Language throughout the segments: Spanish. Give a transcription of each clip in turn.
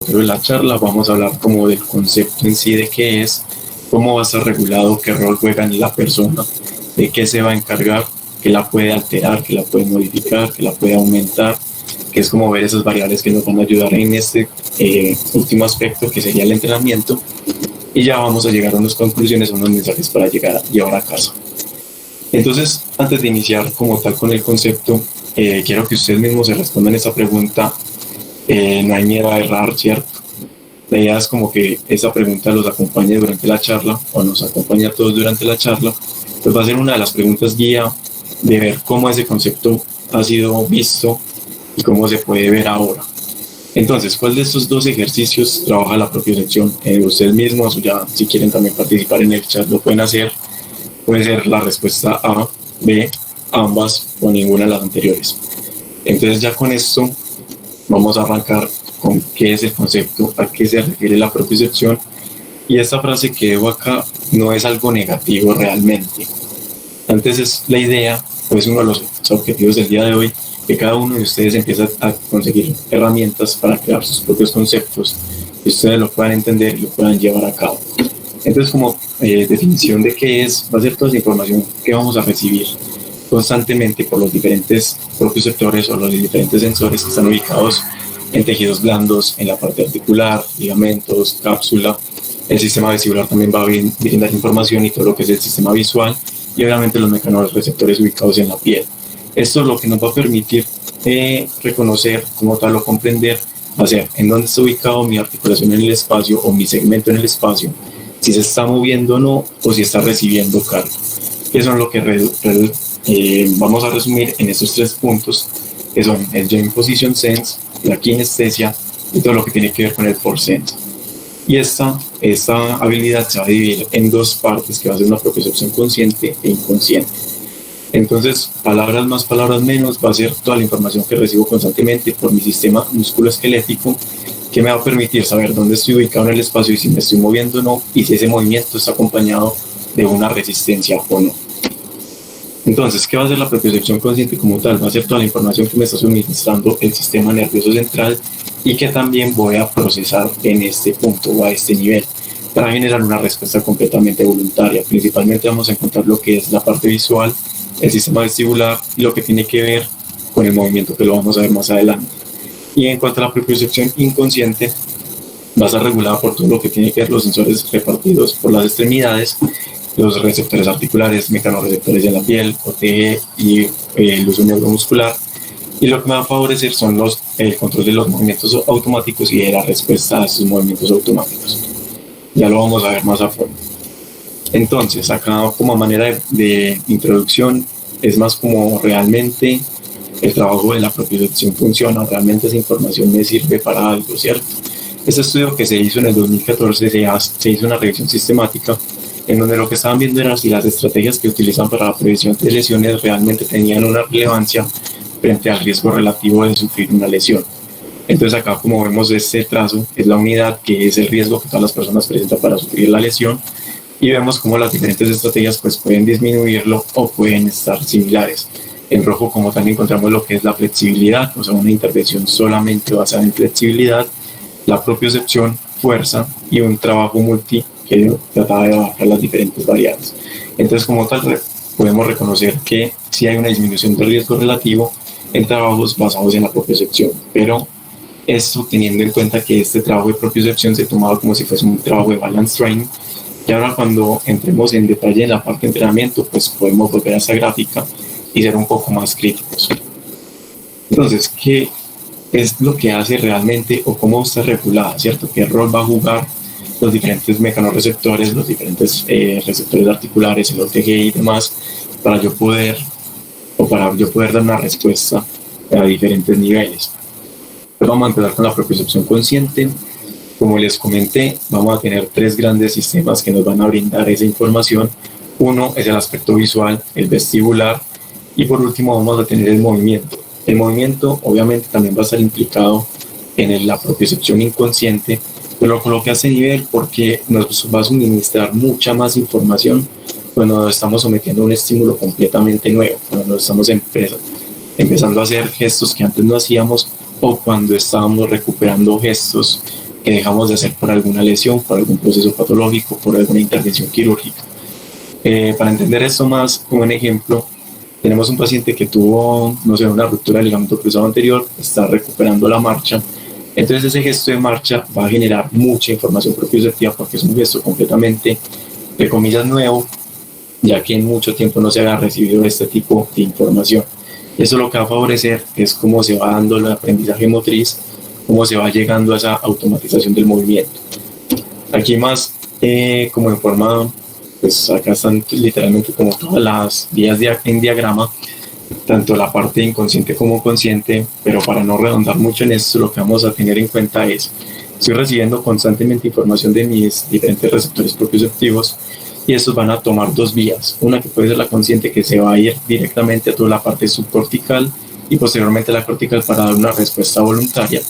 derrotero de la charla, vamos a hablar como del concepto en sí de qué es, cómo va a estar regulado, qué rol juega en la persona, de qué se va a encargar, qué la puede alterar, qué la puede modificar, qué la puede aumentar, que es como ver esas variables que nos van a ayudar en este último aspecto que sería el entrenamiento. Y ya vamos a llegar a unas conclusiones, a unos mensajes para llevar a casa. Entonces, antes de iniciar como tal con el concepto, quiero que ustedes mismos se respondan esta pregunta. No hay miedo a errar, ¿cierto? La idea es como que esa pregunta los acompañe durante la charla, o nos acompañe a todos durante la charla. Pues va a ser una de las preguntas guía de ver cómo ese concepto ha sido visto y cómo se puede ver ahora. Entonces, ¿cuál de estos dos ejercicios trabaja la propiocepción? Ustedes mismos, ya si quieren también participar en el chat, lo pueden hacer. Puede ser la respuesta A, B, ambas o ninguna de las anteriores. Entonces, ya con esto vamos a arrancar con qué es el concepto, a qué se refiere la propiocepción. Y esta frase que dejo acá no es algo negativo realmente. Antes es la idea, pues uno de los objetivos del día de hoy, que cada uno de ustedes empieza a conseguir herramientas para crear sus propios conceptos, que ustedes lo puedan entender y lo puedan llevar a cabo. Entonces, como definición de qué es, va a ser toda esa información que vamos a recibir constantemente por los diferentes propioceptores o los diferentes sensores que están ubicados en tejidos blandos, en la parte articular, ligamentos, cápsula. El sistema vestibular también va a brindar información y todo lo que es el sistema visual, y obviamente los mecanorreceptores ubicados en la piel. Esto es lo que nos va a permitir reconocer como tal o comprender, va a ser en dónde está ubicado mi articulación en el espacio o mi segmento en el espacio, si se está moviendo o no, o si está recibiendo carga. Eso es lo que vamos a resumir en estos tres puntos, que son el Joint Position Sense, la kinestesia y todo lo que tiene que ver con el Force Sense. Y esta habilidad se va a dividir en dos partes, que va a ser una propiocepción consciente e inconsciente. Entonces, palabras más, palabras menos, va a ser toda la información que recibo constantemente por mi sistema musculoesquelético, que me va a permitir saber dónde estoy ubicado en el espacio y si me estoy moviendo o no, y si ese movimiento está acompañado de una resistencia o no. Entonces, ¿qué va a hacer la propiocepción consciente como tal? Va a ser toda la información que me está suministrando el sistema nervioso central y que también voy a procesar en este punto o a este nivel para generar una respuesta completamente voluntaria. Principalmente vamos a encontrar lo que es la parte visual, el sistema vestibular y lo que tiene que ver con el movimiento, que lo vamos a ver más adelante. Y en cuanto a la propiocepción inconsciente, va a ser regulada por todo lo que tiene que ver los sensores repartidos por las extremidades, los receptores articulares, mecanorreceptores en la piel, OTG y el uso neuromuscular. Y lo que me va a favorecer son el control de los movimientos automáticos y de la respuesta a estos movimientos automáticos. Ya lo vamos a ver más a fondo. Entonces, acá como manera de introducción, es más como realmente el trabajo de la propiocepción funciona, realmente esa información me sirve para algo, ¿cierto? Este estudio que se hizo en el 2014 se hizo una revisión sistemática en donde lo que estaban viendo era si las estrategias que utilizan para la prevención de lesiones realmente tenían una relevancia frente al riesgo relativo de sufrir una lesión. Entonces acá, como vemos, este trazo es la unidad que es el riesgo que todas las personas presentan para sufrir la lesión, y vemos cómo las diferentes estrategias pues pueden disminuirlo o pueden estar similares. En rojo como tal encontramos lo que es la flexibilidad, o sea, una intervención solamente basada en flexibilidad, la propiocepción, fuerza y un trabajo multi que trataba de bajar las diferentes variables. Entonces, como tal, podemos reconocer que sí hay una disminución del riesgo relativo en trabajos basados en la propiocepción, pero esto teniendo en cuenta que este trabajo de propiocepción se tomaba como si fuese un trabajo de balance training. Y ahora, cuando entremos en detalle en la parte de entrenamiento, pues podemos volver a esa gráfica y ser un poco más críticos. Entonces, ¿qué es lo que hace realmente o cómo está regulada, ¿cierto? ¿Qué rol va a jugar los diferentes mecanorreceptores, los diferentes receptores articulares, el OTG y demás, para yo poder dar una respuesta a diferentes niveles? Pues vamos a empezar con la propiocepción consciente. Como les comenté, vamos a tener tres grandes sistemas que nos van a brindar esa información. Uno es el aspecto visual, el vestibular, y por último vamos a tener el movimiento. El movimiento obviamente también va a estar implicado en la propiocepción inconsciente, pero lo coloqué a ese nivel porque nos va a suministrar mucha más información cuando nos estamos sometiendo a un estímulo completamente nuevo, cuando nos estamos empezando a hacer gestos que antes no hacíamos, o cuando estábamos recuperando gestos que dejamos de hacer por alguna lesión, por algún proceso patológico, por alguna intervención quirúrgica. Para entender esto más, como un ejemplo, tenemos un paciente que tuvo, no sé, una ruptura del ligamento cruzado anterior, está recuperando la marcha. Entonces ese gesto de marcha va a generar mucha información propioceptiva porque es un gesto completamente, de comillas, nuevo, ya que en mucho tiempo no se había recibido este tipo de información. Eso lo que va a favorecer es cómo se va dando el aprendizaje motriz, cómo se va llegando a esa automatización del movimiento. Aquí más como en forma, pues acá están literalmente como todas las vías en diagrama, tanto la parte inconsciente como consciente, pero para no redondar mucho en esto, lo que vamos a tener en cuenta es, estoy recibiendo constantemente información de mis diferentes receptores propioceptivos y estos van a tomar dos vías, una que puede ser la consciente que se va a ir directamente a toda la parte subcortical y posteriormente la cortical para dar una respuesta voluntaria,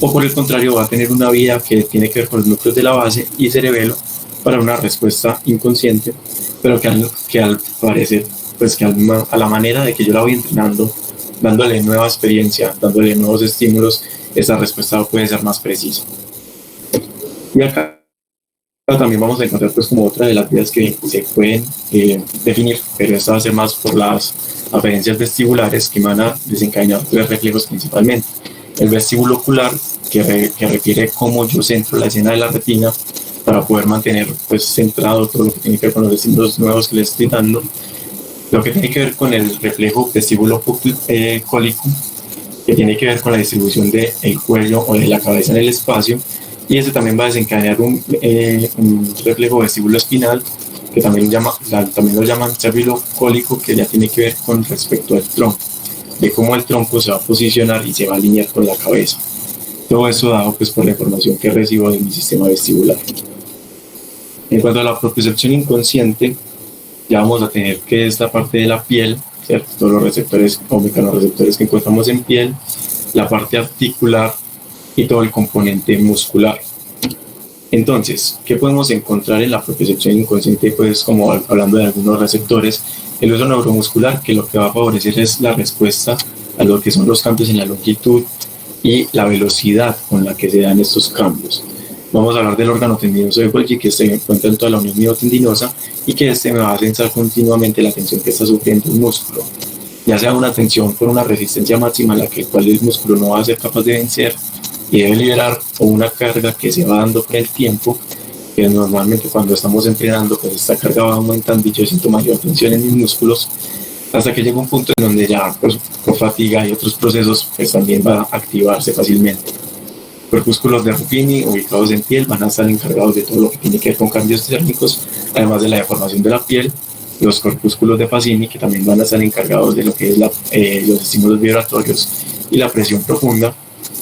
o por el contrario va a tener una vía que tiene que ver con los núcleos de la base y cerebelo para una respuesta inconsciente, pero que al parecer, pues que a la manera de que yo la voy entrenando, dándole nueva experiencia, dándole nuevos estímulos, esa respuesta puede ser más precisa. Y acá también vamos a encontrar pues como otra de las vías que se pueden definir, pero esta va a ser más por las aferencias vestibulares que van a desencadenar tres reflejos principalmente. El vestíbulo ocular, que refiere cómo yo centro la escena de la retina para poder mantener pues centrado todo lo que tiene que ver con los estímulos nuevos que les estoy dando. Lo que tiene que ver con el reflejo vestíbulo cólico, que tiene que ver con la distribución del cuello o de la cabeza en el espacio, y eso también va a desencadenar un reflejo vestíbulo espinal, que también lo llaman cérvilo cólico, que ya tiene que ver con respecto al tronco, de cómo el tronco se va a posicionar y se va a alinear con la cabeza. Todo eso dado pues por la información que recibo de mi sistema vestibular. En cuanto a la propiocepción inconsciente, ya vamos a tener que esta parte de la piel, ¿cierto? Todos los receptores o mecanorreceptores que encontramos en piel, la parte articular y todo el componente muscular. Entonces, ¿qué podemos encontrar en la propiocepción inconsciente? Pues como hablando de algunos receptores, el uso neuromuscular, que lo que va a favorecer es la respuesta a lo que son los cambios en la longitud y la velocidad con la que se dan estos cambios. Vamos a hablar del órgano tendinoso de Golgi, que se encuentra en toda la unión miotendinosa y que me va a sensar continuamente la tensión que está sufriendo el músculo, ya sea una tensión por una resistencia máxima a la cual el músculo no va a ser capaz de vencer y debe liberar, o una carga que se va dando con el tiempo, que normalmente cuando estamos entrenando pues esta carga va aumentando y yo siento mayor tensión en mis músculos, hasta que llega un punto en donde ya pues, por fatiga y otros procesos pues también va a activarse fácilmente. Corpúsculos de Ruffini ubicados en piel van a estar encargados de todo lo que tiene que ver con cambios térmicos, además de la deformación de la piel. Los corpúsculos de Pacini, que también van a estar encargados de lo que es los estímulos vibratorios y la presión profunda.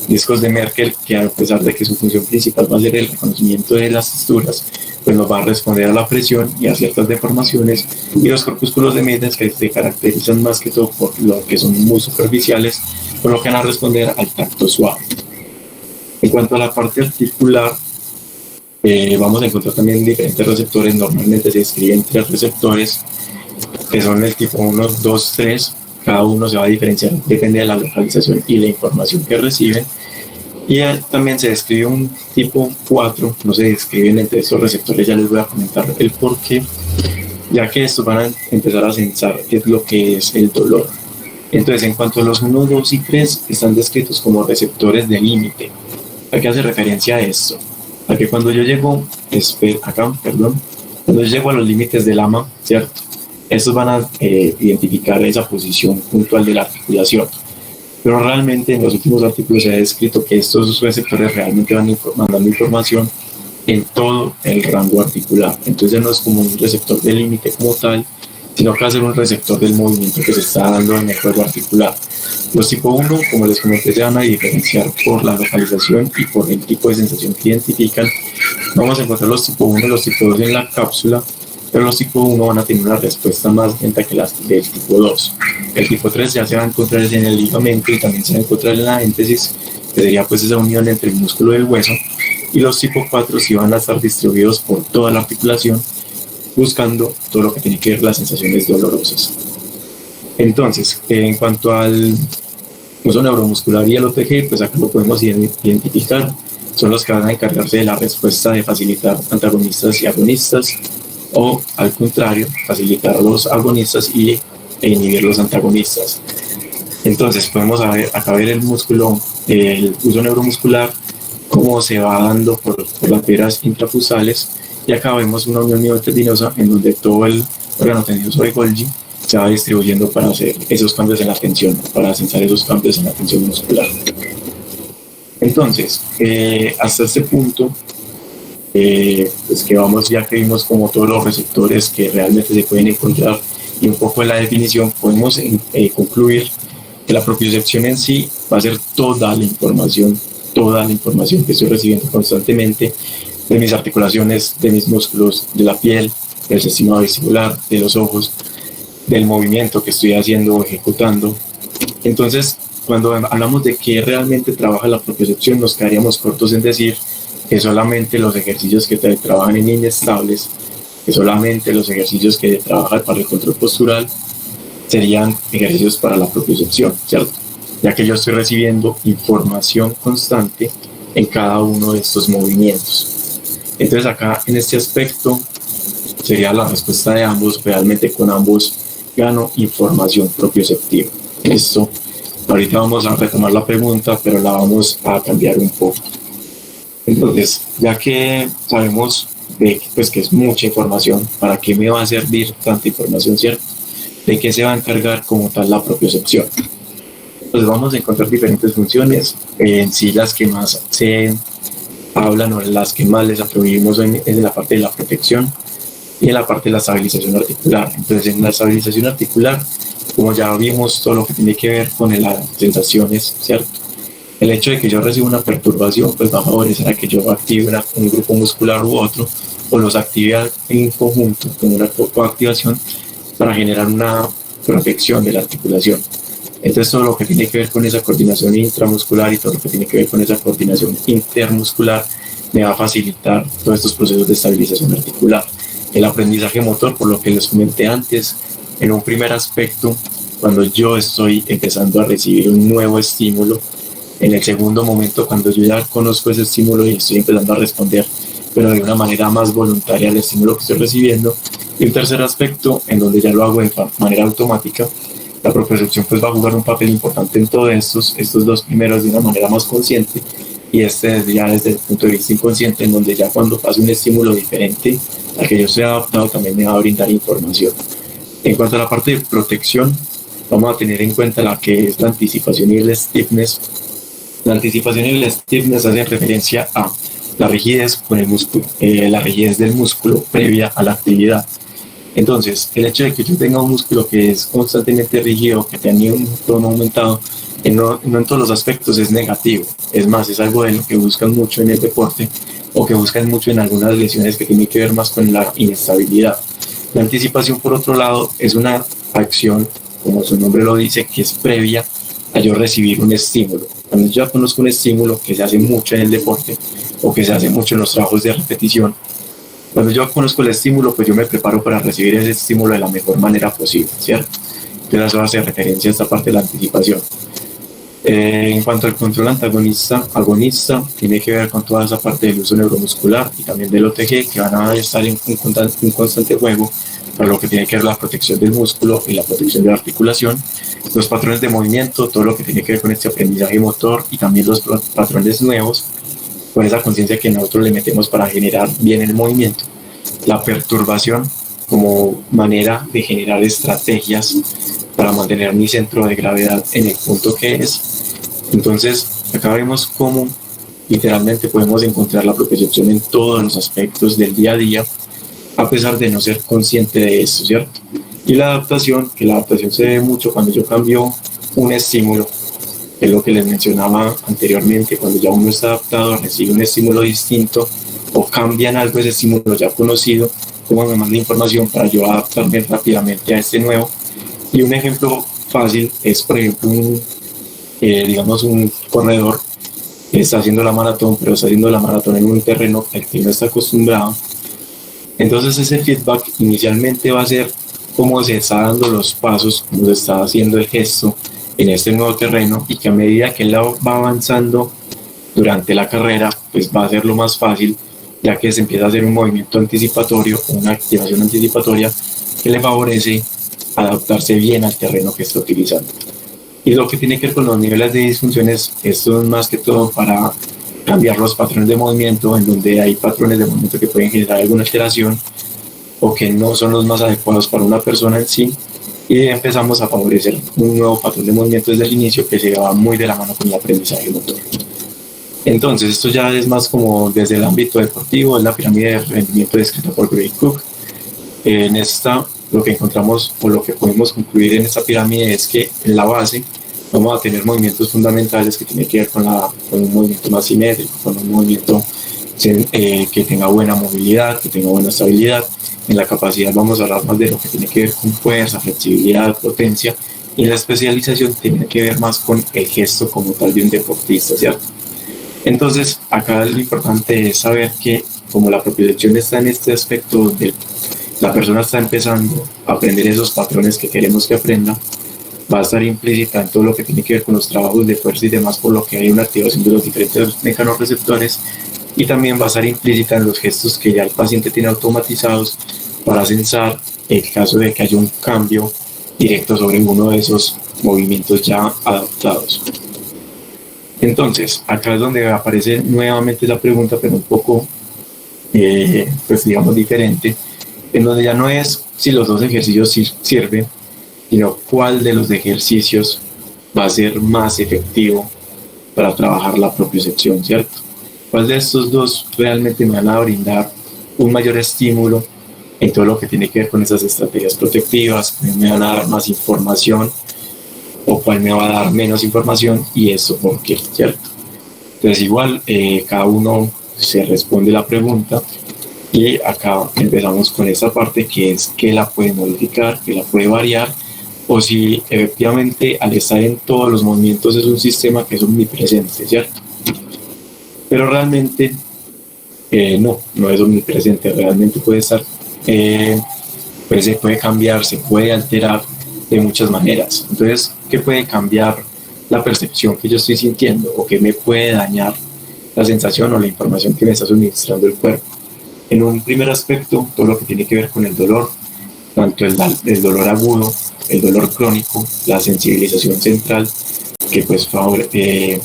Discos de Merkel, que a pesar de que su función principal va a ser el reconocimiento de las texturas, pues nos va a responder a la presión y a ciertas deformaciones. Y los corpúsculos de Meidner, que se caracterizan más que todo por lo que son muy superficiales, por lo que van a responder al tacto suave. En cuanto a la parte articular, vamos a encontrar también diferentes receptores. Normalmente se describen tres receptores, que son el tipo 1, 2, 3. Cada uno se va a diferenciar, depende de la localización y la información que reciben. Y también se describe un tipo 4, no se describen entre estos receptores, ya les voy a comentar el porqué, ya que estos van a empezar a sensar qué es lo que es el dolor. Entonces, en cuanto a los 1, 2 y 3, están descritos como receptores de límite. ¿A qué hace referencia a esto? A que cuando yo llego, cuando yo llego a los límites del AMA, ¿cierto? Estos van a identificar esa posición puntual de la articulación. Pero realmente en los últimos artículos se ha descrito que estos receptores realmente van mandando información en todo el rango articular. Entonces no es como un receptor de límite como tal, sino que va a ser un receptor del movimiento que se está dando en el juego articular. Los tipo 1, como les comenté, se van a diferenciar por la localización y por el tipo de sensación que identifican. Vamos a encontrar los tipo 1 y los tipo 2 en la cápsula, pero los tipo 1 van a tener una respuesta más lenta que las del tipo 2. El tipo 3 ya se va a encontrar en el ligamento y también se va a encontrar en la íntesis, que sería pues esa unión entre el músculo y el hueso, y los tipo 4 sí van a estar distribuidos por toda la articulación, buscando todo lo que tiene que ver las sensaciones dolorosas. Entonces, en cuanto al uso neuromuscular y el OTG, pues acá lo podemos identificar son los que van a encargarse de la respuesta de facilitar antagonistas y agonistas, o al contrario, facilitar los agonistas e inhibir los antagonistas. Entonces podemos acá ver el músculo, el uso neuromuscular, cómo se va dando por las fibras intrafusales, y acá vemos una unión miotendinosa en donde todo el órgano tendinoso de Golgi se va distribuyendo para hacer esos cambios en la tensión, para sensar esos cambios en la tensión muscular. Entonces, hasta este punto, pues que vamos, ya que vimos como todos los receptores que realmente se pueden encontrar y un poco de la definición, podemos concluir que la propiocepción en sí va a ser toda la información que estoy recibiendo constantemente de mis articulaciones, de mis músculos, de la piel, del sistema vestibular, de los ojos, del movimiento que estoy haciendo o ejecutando. Entonces, cuando hablamos de que realmente trabaja la propiocepción, nos quedaríamos cortos en decir que solamente los ejercicios que trabajan en inestables, que solamente los ejercicios que trabajan para el control postural serían ejercicios para la propiocepción, ¿cierto? Ya que yo estoy recibiendo información constante en cada uno de estos movimientos. Entonces acá en este aspecto sería la respuesta de ambos, realmente con ambos gano información propioceptiva. Esto, ahorita vamos a retomar la pregunta, pero la vamos a cambiar un poco. Entonces, ya que sabemos pues, que es mucha información, ¿para qué me va a servir tanta información, cierto? ¿De qué se va a encargar como tal la propiocepción? Entonces vamos a encontrar diferentes funciones, en sí las que más se hablan o las que más les atribuimos en la parte de la protección y en la parte de la estabilización articular. Entonces en la estabilización articular, como ya vimos, todo lo que tiene que ver con las sensaciones, ¿cierto? El hecho de que yo reciba una perturbación pues va a favorecer a que yo active un grupo muscular u otro, o los active en conjunto con una coactivación para generar una protección de la articulación. Entonces todo lo que tiene que ver con esa coordinación intramuscular y todo lo que tiene que ver con esa coordinación intermuscular me va a facilitar todos estos procesos de estabilización articular. El aprendizaje motor, por lo que les comenté antes, en un primer aspecto, cuando yo estoy empezando a recibir un nuevo estímulo, en el segundo momento, cuando yo ya conozco ese estímulo y estoy empezando a responder, pero de una manera más voluntaria al estímulo que estoy recibiendo. Y un tercer aspecto, en donde ya lo hago de manera automática, la propiocepción pues va a jugar un papel importante en todos estos dos primeros de una manera más consciente, y ya desde el punto de vista inconsciente, en donde ya cuando pase un estímulo diferente al que yo estoy adaptado también me va a brindar información. En cuanto a la parte de protección, vamos a tener en cuenta la que es la anticipación y el stiffness. La anticipación y el stiffness hacen referencia a la rigidez con el músculo, la rigidez del músculo previa a la actividad. Entonces, el hecho de que yo tenga un músculo que es constantemente rígido, que tenga un tono aumentado, no en todos los aspectos es negativo. Es más, es algo de lo que buscan mucho en el deporte, o que buscan mucho en algunas lesiones que tienen que ver más con la inestabilidad. La anticipación, por otro lado, es una acción, como su nombre lo dice, que es previa a yo recibir un estímulo. Cuando yo ya conozco un estímulo que se hace mucho en el deporte o que se hace mucho en los trabajos de repetición, cuando yo conozco el estímulo, pues yo me preparo para recibir ese estímulo de la mejor manera posible, ¿cierto? Entonces eso hace referencia a esta parte de la anticipación. En cuanto al control agonista, tiene que ver con toda esa parte del uso neuromuscular y también del OTG, que van a estar en un constante juego para lo que tiene que ver la protección del músculo y la protección de la articulación. Los patrones de movimiento, todo lo que tiene que ver con este aprendizaje motor, y también los patrones nuevos, con esa conciencia que nosotros le metemos para generar bien el movimiento. La perturbación como manera de generar estrategias para mantener mi centro de gravedad en el punto que es. Entonces, acá vemos cómo literalmente podemos encontrar la propiocepción en todos los aspectos del día a día, a pesar de no ser consciente de eso, ¿cierto? Y la adaptación, que la adaptación se ve mucho cuando yo cambio un estímulo, que es lo que les mencionaba anteriormente, cuando ya uno está adaptado, recibe un estímulo distinto o cambian algo ese estímulo ya conocido, cómo me manda información para yo adaptarme rápidamente a este nuevo. Y un ejemplo fácil es, por ejemplo, digamos un corredor que está haciendo la maratón, pero está haciendo la maratón en un terreno al que no está acostumbrado. Entonces ese feedback inicialmente va a ser cómo se está dando los pasos, cómo se está haciendo el gesto en este nuevo terreno, y que a medida que él va avanzando durante la carrera, pues va a ser lo más fácil, ya que se empieza a hacer un movimiento anticipatorio, una activación anticipatoria que le favorece adaptarse bien al terreno que está utilizando. Y lo que tiene que ver con los niveles de disfunciones, esto es más que todo para cambiar los patrones de movimiento, en donde hay patrones de movimiento que pueden generar alguna alteración o que no son los más adecuados para una persona en sí, y empezamos a favorecer un nuevo patrón de movimiento desde el inicio que se va muy de la mano con el aprendizaje motor. Entonces, esto ya es más como desde el ámbito deportivo, es la pirámide de rendimiento descrita por Gray Cook. En esta, lo que encontramos o lo que podemos concluir en esta pirámide es que en la base vamos a tener movimientos fundamentales que tienen que ver con un movimiento más simétrico, con un movimiento que tenga buena movilidad, que tenga buena estabilidad. En la capacidad vamos a hablar más de lo que tiene que ver con fuerza, flexibilidad, potencia, y la especialización tiene que ver más con el gesto como tal de un deportista, ¿cierto? Entonces, acá lo importante es saber que como la propiocepción está en este aspecto donde la persona está empezando a aprender esos patrones que queremos que aprenda, va a estar implícita en todo lo que tiene que ver con los trabajos de fuerza y demás, por lo que hay una activación de los diferentes mecanorreceptores, y también va a estar implícita en los gestos que ya el paciente tiene automatizados para censar el caso de que haya un cambio directo sobre uno de esos movimientos ya adaptados. Entonces, acá es donde aparece nuevamente la pregunta, pero un poco, pues digamos, diferente, en donde ya no es si los dos ejercicios sirven, sino cuál de los ejercicios va a ser más efectivo para trabajar la propiocepción, ¿cierto? ¿Cuál de estos dos realmente me van a brindar un mayor estímulo en todo lo que tiene que ver con esas estrategias protectivas? ¿Me van a dar más información o cuál me va a dar menos información? Y eso por qué, ¿cierto? Entonces igual cada uno se responde la pregunta, y acá empezamos con esta parte que es qué la puede modificar, qué la puede variar, o si efectivamente al estar en todos los movimientos es un sistema que es omnipresente, ¿cierto? Pero realmente no es omnipresente, realmente puede estar, pues se puede cambiar, se puede alterar de muchas maneras. Entonces, ¿qué puede cambiar la percepción que yo estoy sintiendo, o qué me puede dañar la sensación o la información que me está suministrando el cuerpo? En un primer aspecto, todo lo que tiene que ver con el dolor, tanto el dolor agudo, el dolor crónico, la sensibilización central, que pues en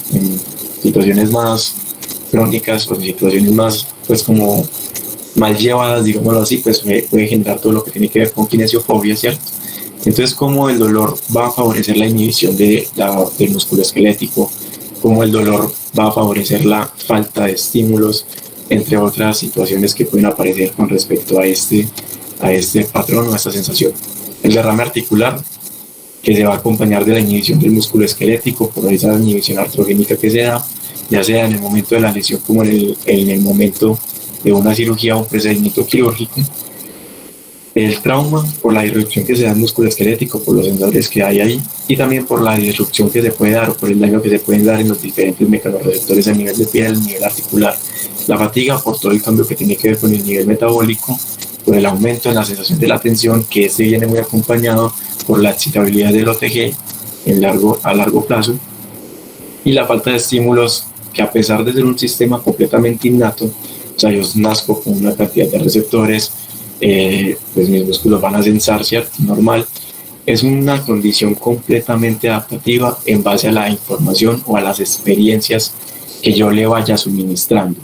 situaciones más crónicas o en situaciones más, pues como mal llevadas, digámoslo así, pues puede generar todo lo que tiene que ver con kinesiofobia, ¿cierto? Entonces, cómo el dolor va a favorecer la inhibición del músculo esquelético, cómo el dolor va a favorecer la falta de estímulos, entre otras situaciones que pueden aparecer con respecto a este patrón o a esta sensación. El derrame articular, que se va a acompañar de la inhibición del músculo esquelético por esa inhibición artrogénica que se da, ya sea en el momento de la lesión como en el momento de una cirugía o un procedimiento quirúrgico. El trauma, por la disrupción que se da en el músculo esquelético, por los sensores que hay ahí, y también por la disrupción que se puede dar o por el daño que se pueden dar en los diferentes mecanorreceptores a nivel de piel, a nivel articular. La fatiga, por todo el cambio que tiene que ver con el nivel metabólico, por el aumento en la sensación de la tensión, que este viene muy acompañado por la excitabilidad del OTG a largo plazo, y la falta de estímulos, que a pesar de ser un sistema completamente innato, o sea, yo nazco con una cantidad de receptores, pues mis músculos van a sensar, ¿cierto? Normal. Es una condición completamente adaptativa en base a la información o a las experiencias que yo le vaya suministrando.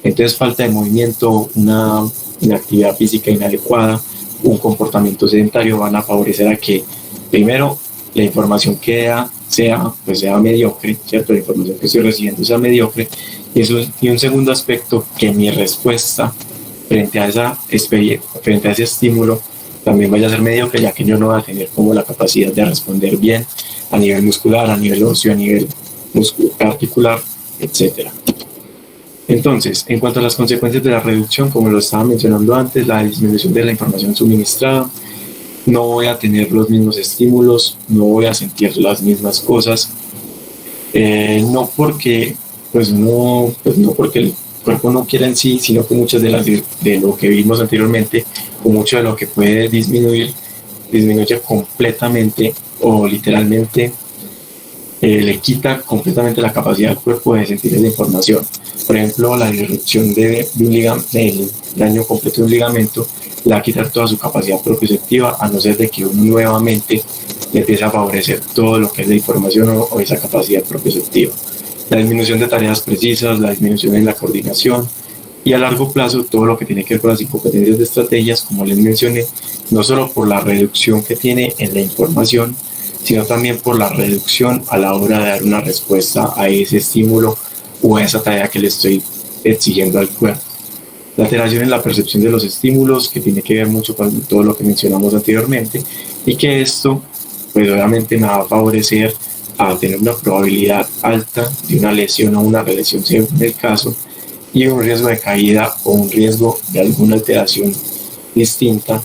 Entonces, falta de movimiento, una inactividad física inadecuada, un comportamiento sedentario van a favorecer a que, primero, la información que sea mediocre, ¿cierto? La información que estoy recibiendo sea mediocre, y un segundo aspecto, que mi respuesta frente a ese estímulo también vaya a ser mediocre, ya que yo no voy a tener como la capacidad de responder bien a nivel muscular, a nivel óseo, a nivel articular, etc. Entonces, en cuanto a las consecuencias de la reducción, como lo estaba mencionando antes, la disminución de la información suministrada, no voy a tener los mismos estímulos, no voy a sentir las mismas cosas, no porque el cuerpo no quiera en sí, sino que muchas de lo que vimos anteriormente, o mucho de lo que puede disminuye completamente o literalmente le quita completamente la capacidad del cuerpo de sentir esa información. Por ejemplo, la disrupción del daño completo de un ligamento le va a quitar toda su capacidad propioceptiva, a no ser de que uno nuevamente le empiece a favorecer todo lo que es la información o esa capacidad propioceptiva. La disminución de tareas precisas, la disminución en la coordinación y a largo plazo todo lo que tiene que ver con las incompetencias de estrategias, como les mencioné, no solo por la reducción que tiene en la información, sino también por la reducción a la hora de dar una respuesta a ese estímulo o a esa tarea que le estoy exigiendo al cuerpo. La alteración en la percepción de los estímulos, que tiene que ver mucho con todo lo que mencionamos anteriormente, y que esto, pues obviamente me va a favorecer a tener una probabilidad alta de una lesión o una relesión según el caso, y un riesgo de caída o un riesgo de alguna alteración distinta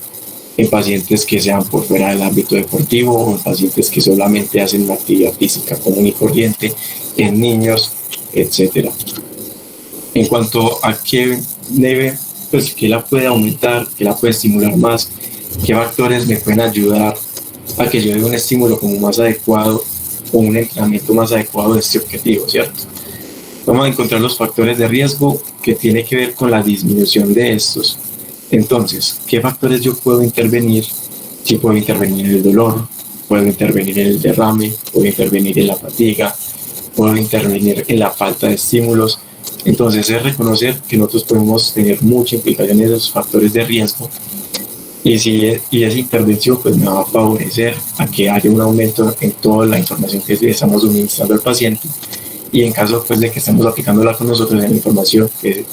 en pacientes que sean por fuera del ámbito deportivo o en pacientes que solamente hacen una actividad física común y corriente, en niños, etc. En cuanto a qué debe, pues qué la puede aumentar, qué la puede estimular más, qué factores me pueden ayudar a que yo dé un estímulo como más adecuado o un entrenamiento más adecuado de este objetivo, ¿cierto? Vamos a encontrar los factores de riesgo que tiene que ver con la disminución de estos. Entonces, ¿qué factores yo puedo intervenir? Si puedo intervenir en el dolor, puedo intervenir en el derrame, puedo intervenir en la fatiga, puedo intervenir en la falta de estímulos. Entonces es reconocer que nosotros podemos tener mucha implicación en esos factores de riesgo y esa intervención pues me va a favorecer a que haya un aumento en toda la información que estamos suministrando al paciente y en caso pues de que estemos aplicándola con nosotros en la información que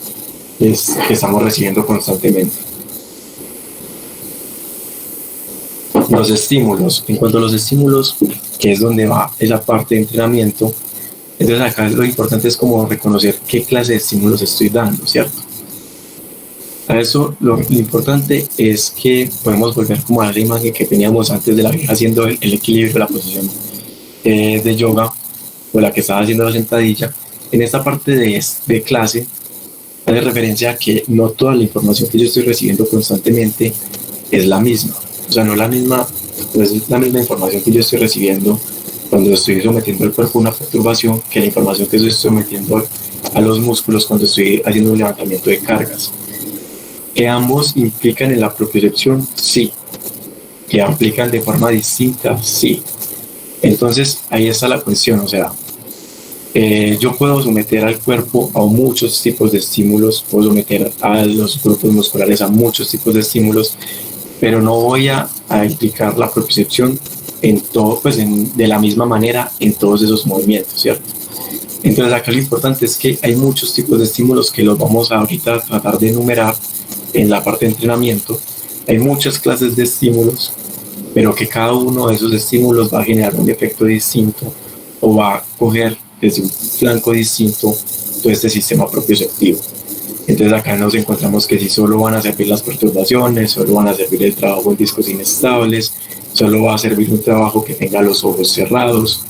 estamos recibiendo constantemente. Los estímulos. En cuanto a los estímulos, que es donde va esa parte de entrenamiento, entonces acá lo importante es como reconocer qué clase de estímulos estoy dando, ¿cierto? A eso lo importante es que podemos volver como a la imagen que teníamos antes de la vieja haciendo el equilibrio, la posición de yoga o la que estaba haciendo la sentadilla. En esta parte de clase hace referencia a que no toda la información que yo estoy recibiendo constantemente es la misma. O sea, no es la misma información que yo estoy recibiendo cuando estoy sometiendo al cuerpo a una perturbación que la información que estoy sometiendo a los músculos cuando estoy haciendo un levantamiento de cargas. ¿Que ambos implican en la propiocepción? Sí. ¿Que aplican de forma distinta? Sí. Entonces ahí está la cuestión, o sea, yo puedo someter al cuerpo a muchos tipos de estímulos, puedo someter a los grupos musculares a muchos tipos de estímulos, pero no voy a implicar la propiocepción en todo, pues de la misma manera en todos esos movimientos, ¿cierto? Entonces acá lo importante es que hay muchos tipos de estímulos que los vamos a ahorita tratar de enumerar en la parte de entrenamiento. Hay muchas clases de estímulos, pero que cada uno de esos estímulos va a generar un efecto distinto o va a coger desde un flanco distinto todo este sistema propioceptivo. Entonces acá nos encontramos que si solo van a servir las perturbaciones, solo van a servir el trabajo en discos inestables, solo va a servir un trabajo que tenga los ojos cerrados.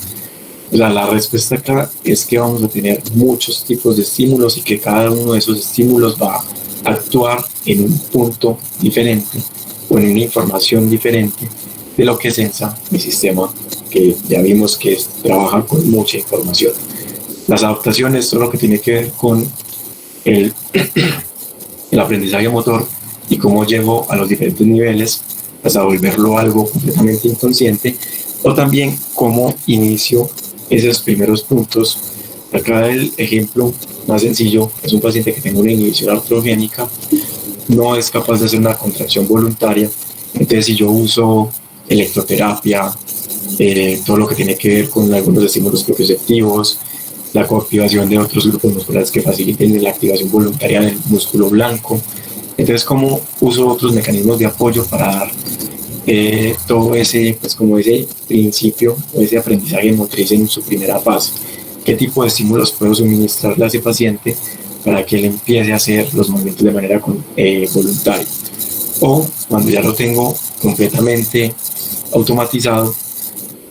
O sea, la respuesta acá es que vamos a tener muchos tipos de estímulos y que cada uno de esos estímulos va a actuar en un punto diferente o en una información diferente de lo que sensa mi sistema, que ya vimos que trabaja con mucha información. Las adaptaciones son lo que tiene que ver con el aprendizaje motor y cómo llego a los diferentes niveles hasta volverlo algo completamente inconsciente, o también cómo inicio esos primeros puntos. Acá el ejemplo más sencillo es un paciente que tiene una inhibición artrogénica, no es capaz de hacer una contracción voluntaria. Entonces si yo uso electroterapia, todo lo que tiene que ver con algunos estímulos propioceptivos, la coactivación de otros grupos musculares que faciliten la activación voluntaria del músculo blanco, entonces cómo uso otros mecanismos de apoyo para dar todo ese, pues como ese principio o ese aprendizaje motriz en su primera fase. ¿Qué tipo de estímulos puedo suministrarle a ese paciente para que él empiece a hacer los movimientos de manera voluntaria? O cuando ya lo tengo completamente automatizado,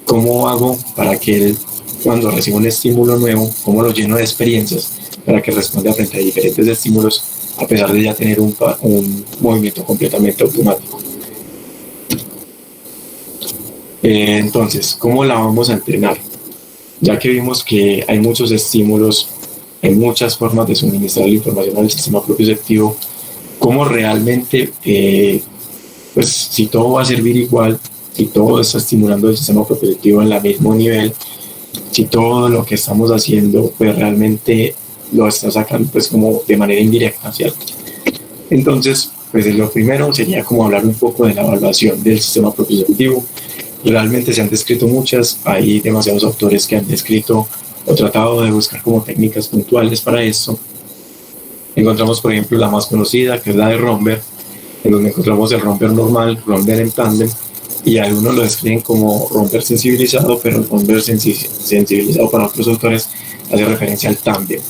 ¿cómo hago para que él, cuando reciba un estímulo nuevo, cómo lo lleno de experiencias para que responda frente a diferentes estímulos a pesar de ya tener un movimiento completamente automático? Entonces, ¿cómo la vamos a entrenar? Ya que vimos que hay muchos estímulos hay muchas formas de suministrar la información al sistema propioceptivo, cómo realmente, pues si todo va a servir igual, si todo está estimulando el sistema propioceptivo en el mismo nivel, si todo lo que estamos haciendo pues realmente lo está sacando pues como de manera indirecta, ¿cierto? Entonces, pues lo primero sería como hablar un poco de la evaluación del sistema propioceptivo. Realmente se han descrito muchas, hay demasiados autores que han descrito o tratado de buscar como técnicas puntuales para esto. Encontramos, por ejemplo, la más conocida, que es la de Romberg, en donde encontramos el Romberg normal, Romberg en tándem, y algunos lo describen como Romberg sensibilizado, pero el Romberg sensibilizado para otros autores hace referencia al tándem.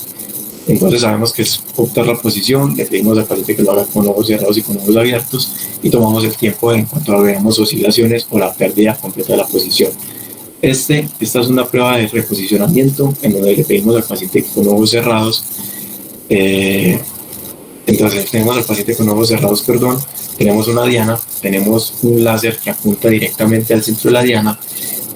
Entonces sabemos que es optar la posición, le pedimos al paciente que lo haga con ojos cerrados y con ojos abiertos y tomamos el tiempo en cuanto veamos oscilaciones o la pérdida completa de la posición. Esta es una prueba de reposicionamiento en donde le pedimos al paciente con ojos cerrados. Entonces tenemos al paciente con ojos cerrados, tenemos una diana, tenemos un láser que apunta directamente al centro de la diana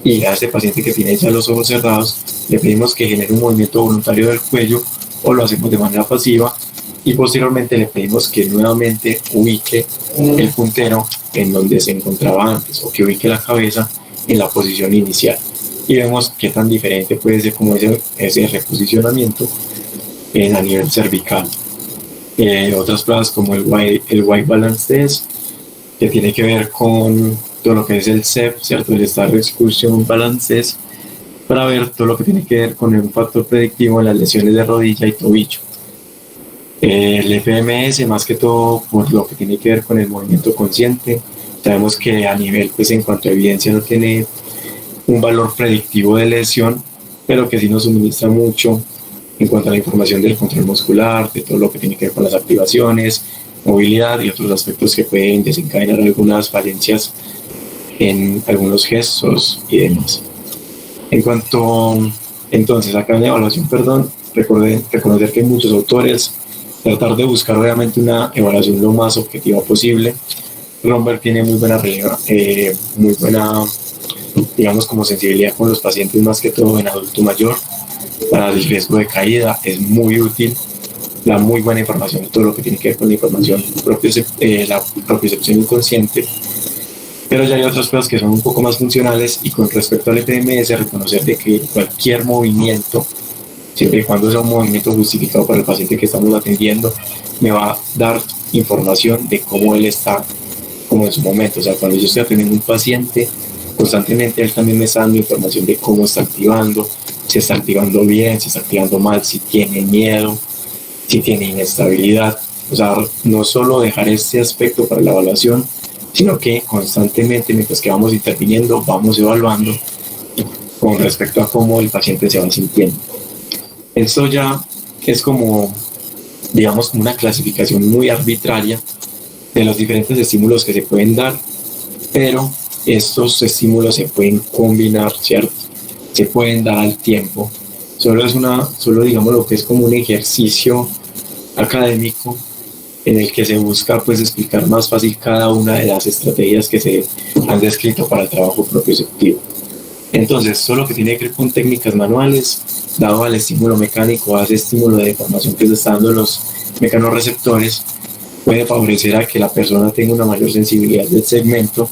y a este paciente que tiene ya los ojos cerrados le pedimos que genere un movimiento voluntario del cuello o lo hacemos de manera pasiva y posteriormente le pedimos que nuevamente ubique el puntero en donde se encontraba antes o que ubique la cabeza en la posición inicial y vemos qué tan diferente puede ser como ese reposicionamiento a nivel cervical. Otras pruebas como el White Balance Test, que tiene que ver con todo lo que es el CEP, ¿cierto? El Star Excursion Balance Test, para ver todo lo que tiene que ver con un factor predictivo en las lesiones de rodilla y tobillo. El FMS, más que todo por lo que tiene que ver con el movimiento consciente. Sabemos que a nivel, pues en cuanto a evidencia, no tiene un valor predictivo de lesión, pero que sí nos suministra mucho en cuanto a la información del control muscular, de todo lo que tiene que ver con las activaciones, movilidad y otros aspectos que pueden desencadenar algunas falencias en algunos gestos y demás. En cuanto, entonces, acá en la evaluación, reconocer que hay muchos autores, tratar de buscar obviamente una evaluación lo más objetiva posible. Romberg tiene muy buena, digamos, como sensibilidad con los pacientes, más que todo en adulto mayor, para el riesgo de caída, es muy útil, da muy buena información de todo lo que tiene que ver con la información, la propiocepción inconsciente. Pero ya hay otras cosas que son un poco más funcionales y con respecto al EPMS, reconocer de que cualquier movimiento, siempre y cuando sea un movimiento justificado para el paciente que estamos atendiendo, me va a dar información de cómo él está como en su momento. O sea, cuando yo estoy atendiendo a un paciente, constantemente él también me está dando información de cómo está activando, si está activando bien, si está activando mal, si tiene miedo, si tiene inestabilidad. O sea, no solo dejar este aspecto para la evaluación, sino que constantemente, mientras que vamos interviniendo, vamos evaluando con respecto a cómo el paciente se va sintiendo. Esto ya es como, digamos, una clasificación muy arbitraria de los diferentes estímulos que se pueden dar, pero estos estímulos se pueden combinar, ¿cierto? Se pueden dar al tiempo. Solo digamos lo que es como un ejercicio académico en el que se busca pues explicar más fácil cada una de las estrategias que se han descrito para el trabajo propioceptivo. Entonces, todo lo que tiene que ver con técnicas manuales, dado al estímulo mecánico, a ese estímulo de deformación que se está dando en los mecanorreceptores, puede favorecer a que la persona tenga una mayor sensibilidad del segmento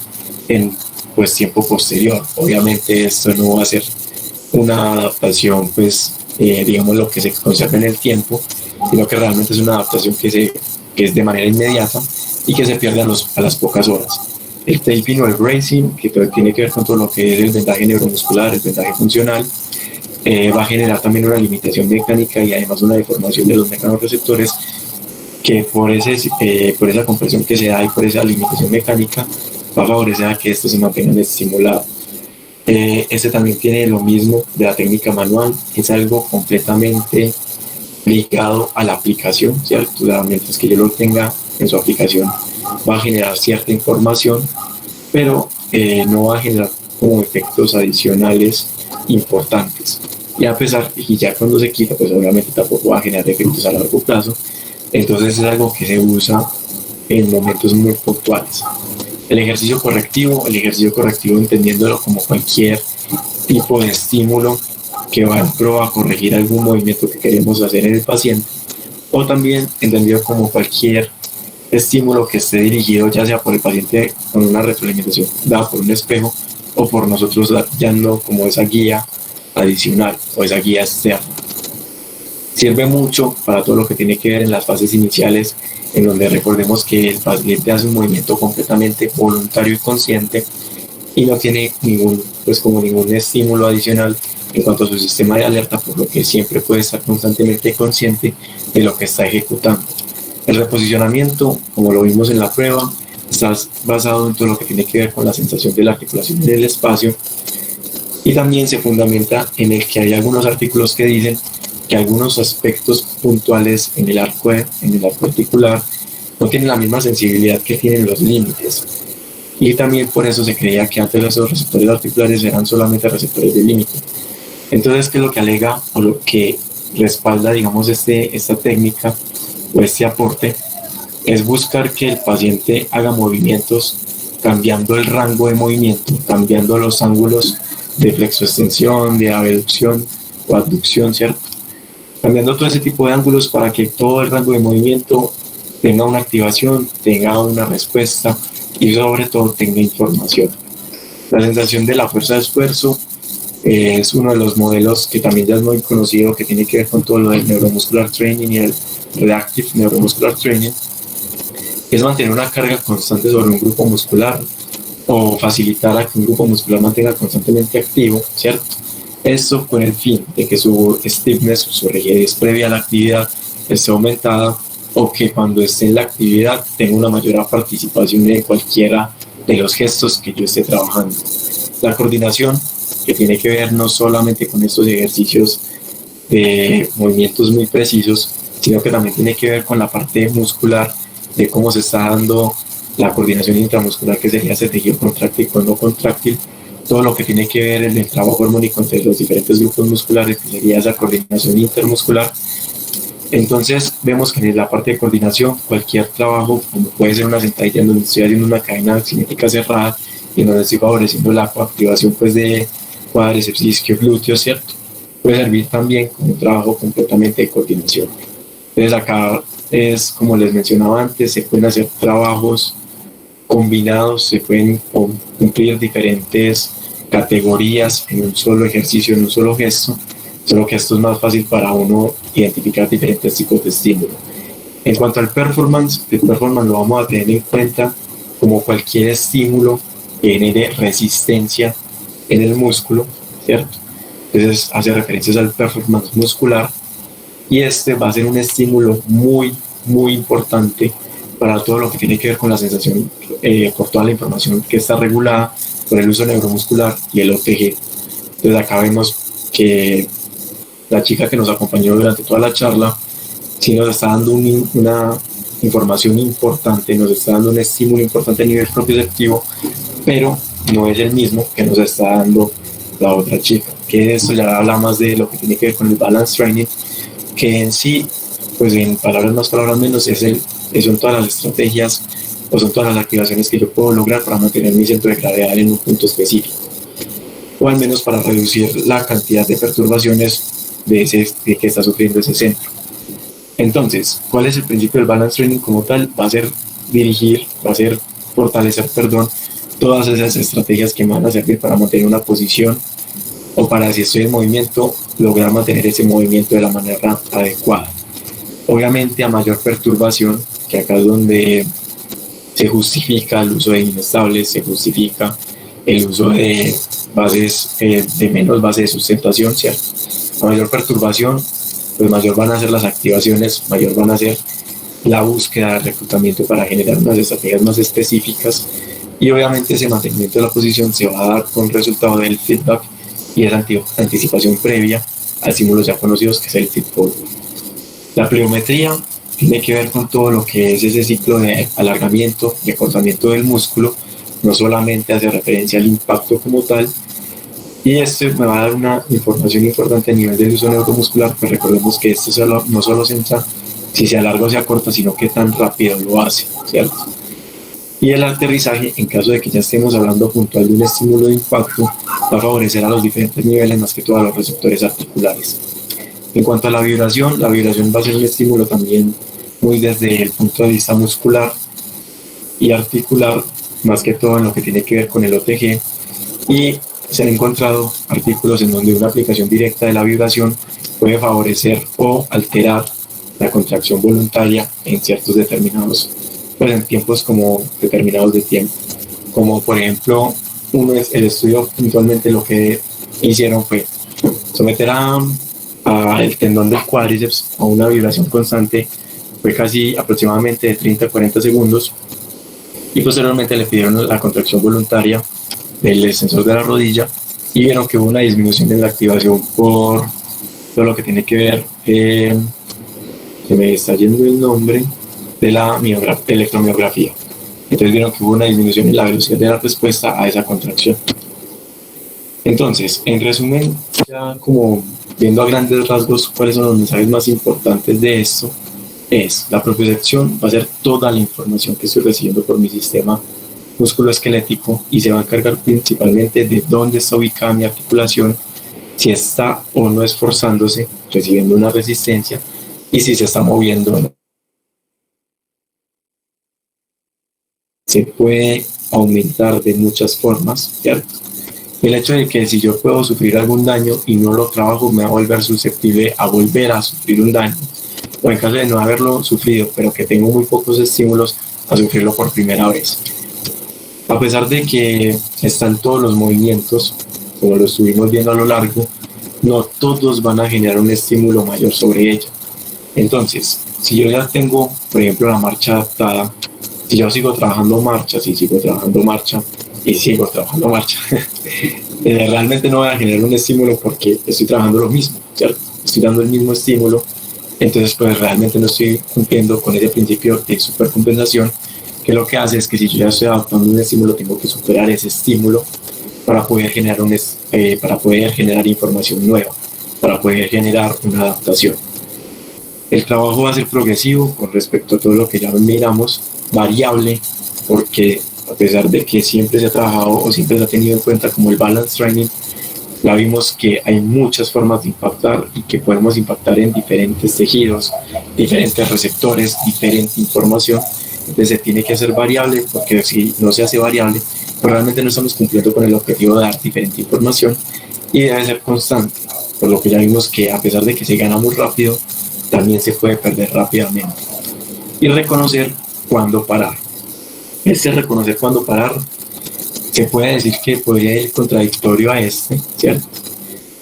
en pues tiempo posterior. Obviamente esto no va a ser una adaptación pues digamos lo que se conserva en el tiempo, sino que realmente es una adaptación que es de manera inmediata y que se pierde a las pocas horas. El taping o el bracing, que tiene que ver con todo lo que es el vendaje neuromuscular, el vendaje funcional, va a generar también una limitación mecánica y además una deformación de los mecanorreceptores que por esa compresión que se da y por esa limitación mecánica va a favorecer a que estos se mantengan estimulados. Este también tiene lo mismo de la técnica manual, es algo completamente ligado a la aplicación, ¿cierto? O sea, mientras que yo lo tenga en su aplicación va a generar cierta información, pero no va a generar como efectos adicionales importantes. Y ya cuando se quita, pues obviamente tampoco va a generar efectos a largo plazo. Entonces es algo que se usa en momentos muy puntuales. El ejercicio correctivo entendiéndolo como cualquier tipo de estímulo que va en pro a corregir algún movimiento que queremos hacer en el paciente, o también entendido como cualquier estímulo que esté dirigido ya sea por el paciente con una retroalimentación dada por un espejo o por nosotros dando como esa guía adicional o esa guía externa. Sirve mucho para todo lo que tiene que ver en las fases iniciales, en donde recordemos que el paciente hace un movimiento completamente voluntario y consciente y no tiene ningún estímulo adicional en cuanto a su sistema de alerta, por lo que siempre puede estar constantemente consciente de lo que está ejecutando. El reposicionamiento, como lo vimos en la prueba, está basado en todo lo que tiene que ver con la sensación de la articulación en el espacio, y también se fundamenta en el que hay algunos artículos que dicen que algunos aspectos puntuales en el arco articular no tienen la misma sensibilidad que tienen los límites. Y también por eso se creía que antes esos receptores articulares eran solamente receptores de límite. Entonces, ¿qué es lo que alega o lo que respalda, digamos, esta técnica o este aporte? Es buscar que el paciente haga movimientos cambiando el rango de movimiento, cambiando los ángulos de flexoextensión, de abducción o abducción, ¿cierto? Cambiando todo ese tipo de ángulos para que todo el rango de movimiento tenga una activación, tenga una respuesta y sobre todo tenga información. La sensación de la fuerza de esfuerzo es uno de los modelos que también ya es muy conocido, que tiene que ver con todo lo del neuromuscular training y el reactive neuromuscular training. Es mantener una carga constante sobre un grupo muscular o facilitar a que un grupo muscular mantenga constantemente activo, ¿cierto? Esto con el fin de que su stiffness, su rigidez previa a la actividad esté aumentada, o que cuando esté en la actividad tenga una mayor participación de cualquiera de los gestos que yo esté trabajando. La coordinación, que tiene que ver no solamente con estos ejercicios de movimientos muy precisos, sino que también tiene que ver con la parte muscular, de cómo se está dando la coordinación intramuscular, que sería ese tejido contráctil con no contráctil, todo lo que tiene que ver en el trabajo armónico entre los diferentes grupos musculares, que sería esa coordinación intermuscular. Entonces vemos que en la parte de coordinación, cualquier trabajo, como puede ser una sentadilla en donde estoy haciendo una cadena cinética cerrada y en donde estoy favoreciendo la activación pues, de cuádriceps, isquio, glúteos, ¿cierto? Puede servir también como un trabajo completamente de coordinación. Entonces acá es, como les mencionaba antes, se pueden hacer trabajos combinados, se pueden cumplir diferentes categorías en un solo ejercicio, en un solo gesto, solo que esto es más fácil para uno identificar diferentes tipos de estímulo. En cuanto al performance, el performance lo vamos a tener en cuenta como cualquier estímulo que genere resistencia en el músculo, ¿cierto? Entonces hace referencias al performance muscular, y este va a ser un estímulo muy, muy importante para todo lo que tiene que ver con la sensación, por toda la información que está regulada por el uso neuromuscular y el OTG. Entonces acá vemos que la chica que nos acompañó durante toda la charla sí nos está dando una información importante, nos está dando un estímulo importante a nivel propioceptivo, pero no es el mismo que nos está dando la otra chica, que esto ya habla más de lo que tiene que ver con el balance training, que en sí, pues en palabras más, palabras menos, son todas las estrategias o son todas las activaciones que yo puedo lograr para mantener mi centro de gravedad en un punto específico, o al menos para reducir la cantidad de perturbaciones de que está sufriendo ese centro. Entonces, ¿cuál es el principio del balance training como tal? Va a ser fortalecer, todas esas estrategias que me van a servir para mantener una posición, o para, si estoy en movimiento, lograr mantener ese movimiento de la manera adecuada. Obviamente a mayor perturbación, que acá es donde se justifica el uso de inestables, se justifica el uso de bases, de menos base de sustentación, ¿cierto? A mayor perturbación, pues mayor van a ser las activaciones, mayor van a ser la búsqueda de reclutamiento para generar unas estrategias más específicas, y obviamente ese mantenimiento de la posición se va a dar con resultado del feedback y esa anticipación previa a estímulos ya conocidos, que es el feedback. La pliometría tiene que ver con todo lo que es ese ciclo de alargamiento y acortamiento del músculo, no solamente hace referencia al impacto como tal, y esto me va a dar una información importante a nivel del uso neuromuscular, pues recordemos que esto no solo se entra si se alarga o se acorta, sino que tan rápido lo hace, ¿cierto? Y el aterrizaje, en caso de que ya estemos hablando puntual de un estímulo de impacto, va a favorecer a los diferentes niveles, más que todo a los receptores articulares. En cuanto a la vibración va a ser un estímulo también muy desde el punto de vista muscular y articular, más que todo en lo que tiene que ver con el OTG, y se han encontrado artículos en donde una aplicación directa de la vibración puede favorecer o alterar la contracción voluntaria en ciertos determinados, pues en tiempos como determinados de tiempo. Como por ejemplo, el estudio puntualmente lo que hicieron fue someter a el tendón del cuádriceps a una vibración constante, fue casi aproximadamente de 30 a 40 segundos, y posteriormente le pidieron la contracción voluntaria del extensor de la rodilla y vieron que hubo una disminución en la activación por todo lo que tiene que ver, se me está yendo el nombre, de la electromiografía. Entonces vieron que hubo una disminución en la velocidad de la respuesta a esa contracción. Entonces, en resumen, ya como viendo a grandes rasgos cuáles son los mensajes más importantes de esto, es la propiocepción va a ser toda la información que estoy recibiendo por mi sistema musculoesquelético y se va a encargar principalmente de dónde está ubicada mi articulación, si está o no esforzándose, recibiendo una resistencia, y si se está moviendo o no. Se puede aumentar de muchas formas, ¿cierto? El hecho de que si yo puedo sufrir algún daño y no lo trabajo, me va a volver susceptible a volver a sufrir un daño, o en caso de no haberlo sufrido, pero que tengo muy pocos estímulos, a sufrirlo por primera vez. A pesar de que están todos los movimientos, como lo estuvimos viendo a lo largo, no todos van a generar un estímulo mayor sobre ella. Entonces, si yo ya tengo, por ejemplo, la marcha adaptada, si yo sigo trabajando marcha, realmente no voy a generar un estímulo porque estoy trabajando lo mismo, ¿cierto? Estoy dando el mismo estímulo, entonces pues realmente no estoy cumpliendo con ese principio de supercompensación, que lo que hace es que si yo ya estoy adaptando un estímulo, tengo que superar ese estímulo para poder generar información nueva, para poder generar una adaptación. El trabajo va a ser progresivo con respecto a todo lo que ya miramos, variable, porque a pesar de que siempre se ha trabajado o siempre se ha tenido en cuenta como el balance training, ya vimos que hay muchas formas de impactar y que podemos impactar en diferentes tejidos, diferentes receptores, diferente información. Entonces se tiene que hacer variable, porque si no se hace variable, pues realmente no estamos cumpliendo con el objetivo de dar diferente información, y debe ser constante, por lo que ya vimos que a pesar de que se gana muy rápido, también se puede perder rápidamente. Y reconocer cuándo parar. Reconocer cuándo parar se puede decir que podría ir contradictorio a ¿cierto?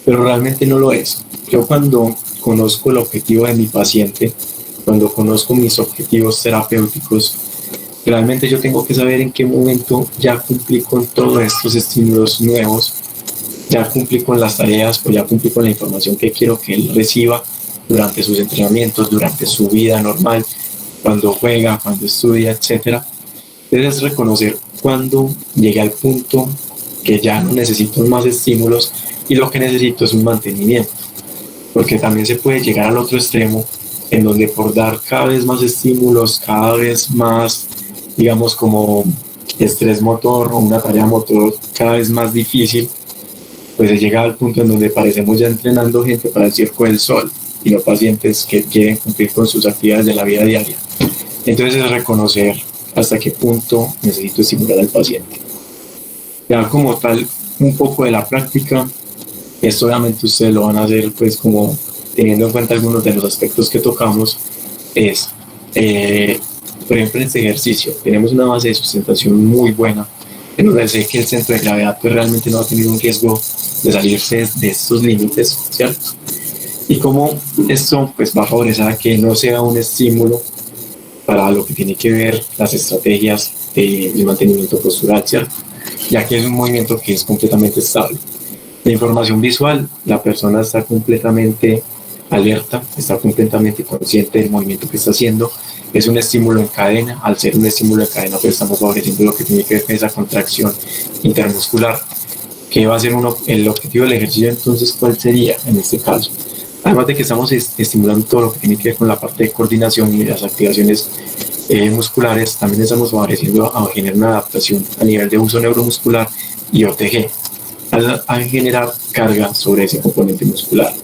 Pero realmente no lo es. Yo cuando conozco el objetivo de mi paciente, cuando conozco mis objetivos terapéuticos, realmente yo tengo que saber en qué momento ya cumplí con todos estos estímulos nuevos, ya cumplí con las tareas o ya cumplí con la información que quiero que él reciba durante sus entrenamientos, durante su vida normal, cuando juega, cuando estudia, etc. Debes reconocer cuando llegué al punto que ya no necesito más estímulos y lo que necesito es un mantenimiento, porque también se puede llegar al otro extremo en donde por dar cada vez más estímulos, cada vez más, digamos, como estrés motor o una tarea motor cada vez más difícil, pues se llega al punto en donde parecemos ya entrenando gente para el circo del sol y no pacientes que quieren cumplir con sus actividades de la vida diaria. Entonces es reconocer hasta qué punto necesito estimular al paciente. Ya como tal, un poco de la práctica, esto obviamente ustedes lo van a hacer pues como teniendo en cuenta algunos de los aspectos que tocamos, es, por ejemplo, en este ejercicio tenemos una base de sustentación muy buena, en donde sé que el centro de gravedad pues realmente no va a tener un riesgo de salirse de estos límites, ¿cierto? Y como esto pues va a favorecer a que no sea un estímulo para lo que tiene que ver las estrategias del mantenimiento postural, ¿cierto? Ya que es un movimiento que es completamente estable. La información visual, la persona está completamente alerta, está completamente consciente del movimiento que está haciendo, es un estímulo en cadena, al ser un estímulo en cadena pues estamos favoreciendo lo que tiene que ver con esa contracción intermuscular, que va a ser el objetivo del ejercicio. Entonces, ¿cuál sería en este caso? Además de que estamos estimulando todo lo que tiene que ver con la parte de coordinación y las activaciones musculares, también estamos favoreciendo a generar una adaptación a nivel de uso neuromuscular y OTG. a generar carga sobre ese componente muscular.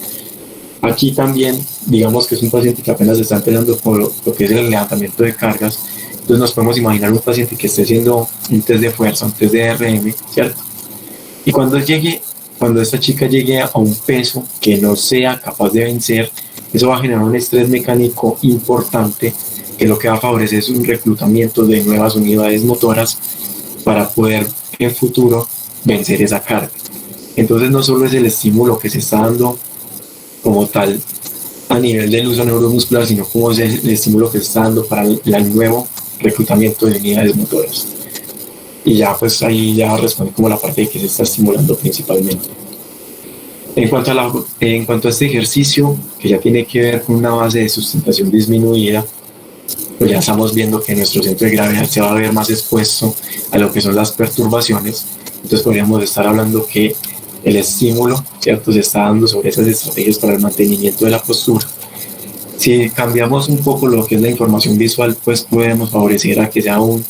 Aquí también, digamos que es un paciente que apenas está empezando con lo que es el levantamiento de cargas, entonces nos podemos imaginar un paciente que esté haciendo un test de fuerza, un test de RM, ¿cierto? Y cuando esta chica llegue a un peso que no sea capaz de vencer, eso va a generar un estrés mecánico importante que lo que va a favorecer es un reclutamiento de nuevas unidades motoras para poder en futuro vencer esa carga. Entonces no solo es el estímulo que se está dando como tal a nivel del uso neuromuscular, sino como es el estímulo que se está dando para el nuevo reclutamiento de unidades motoras. Y ya pues ahí ya responde como la parte de que se está estimulando principalmente. En cuanto a este ejercicio, que ya tiene que ver con una base de sustentación disminuida, pues ya estamos viendo que nuestro centro de gravedad se va a ver más expuesto a lo que son las perturbaciones. Entonces podríamos estar hablando que el estímulo, ¿cierto?, se está dando sobre esas estrategias para el mantenimiento de la postura. Si cambiamos un poco lo que es la información visual, pues podemos favorecer a que sea un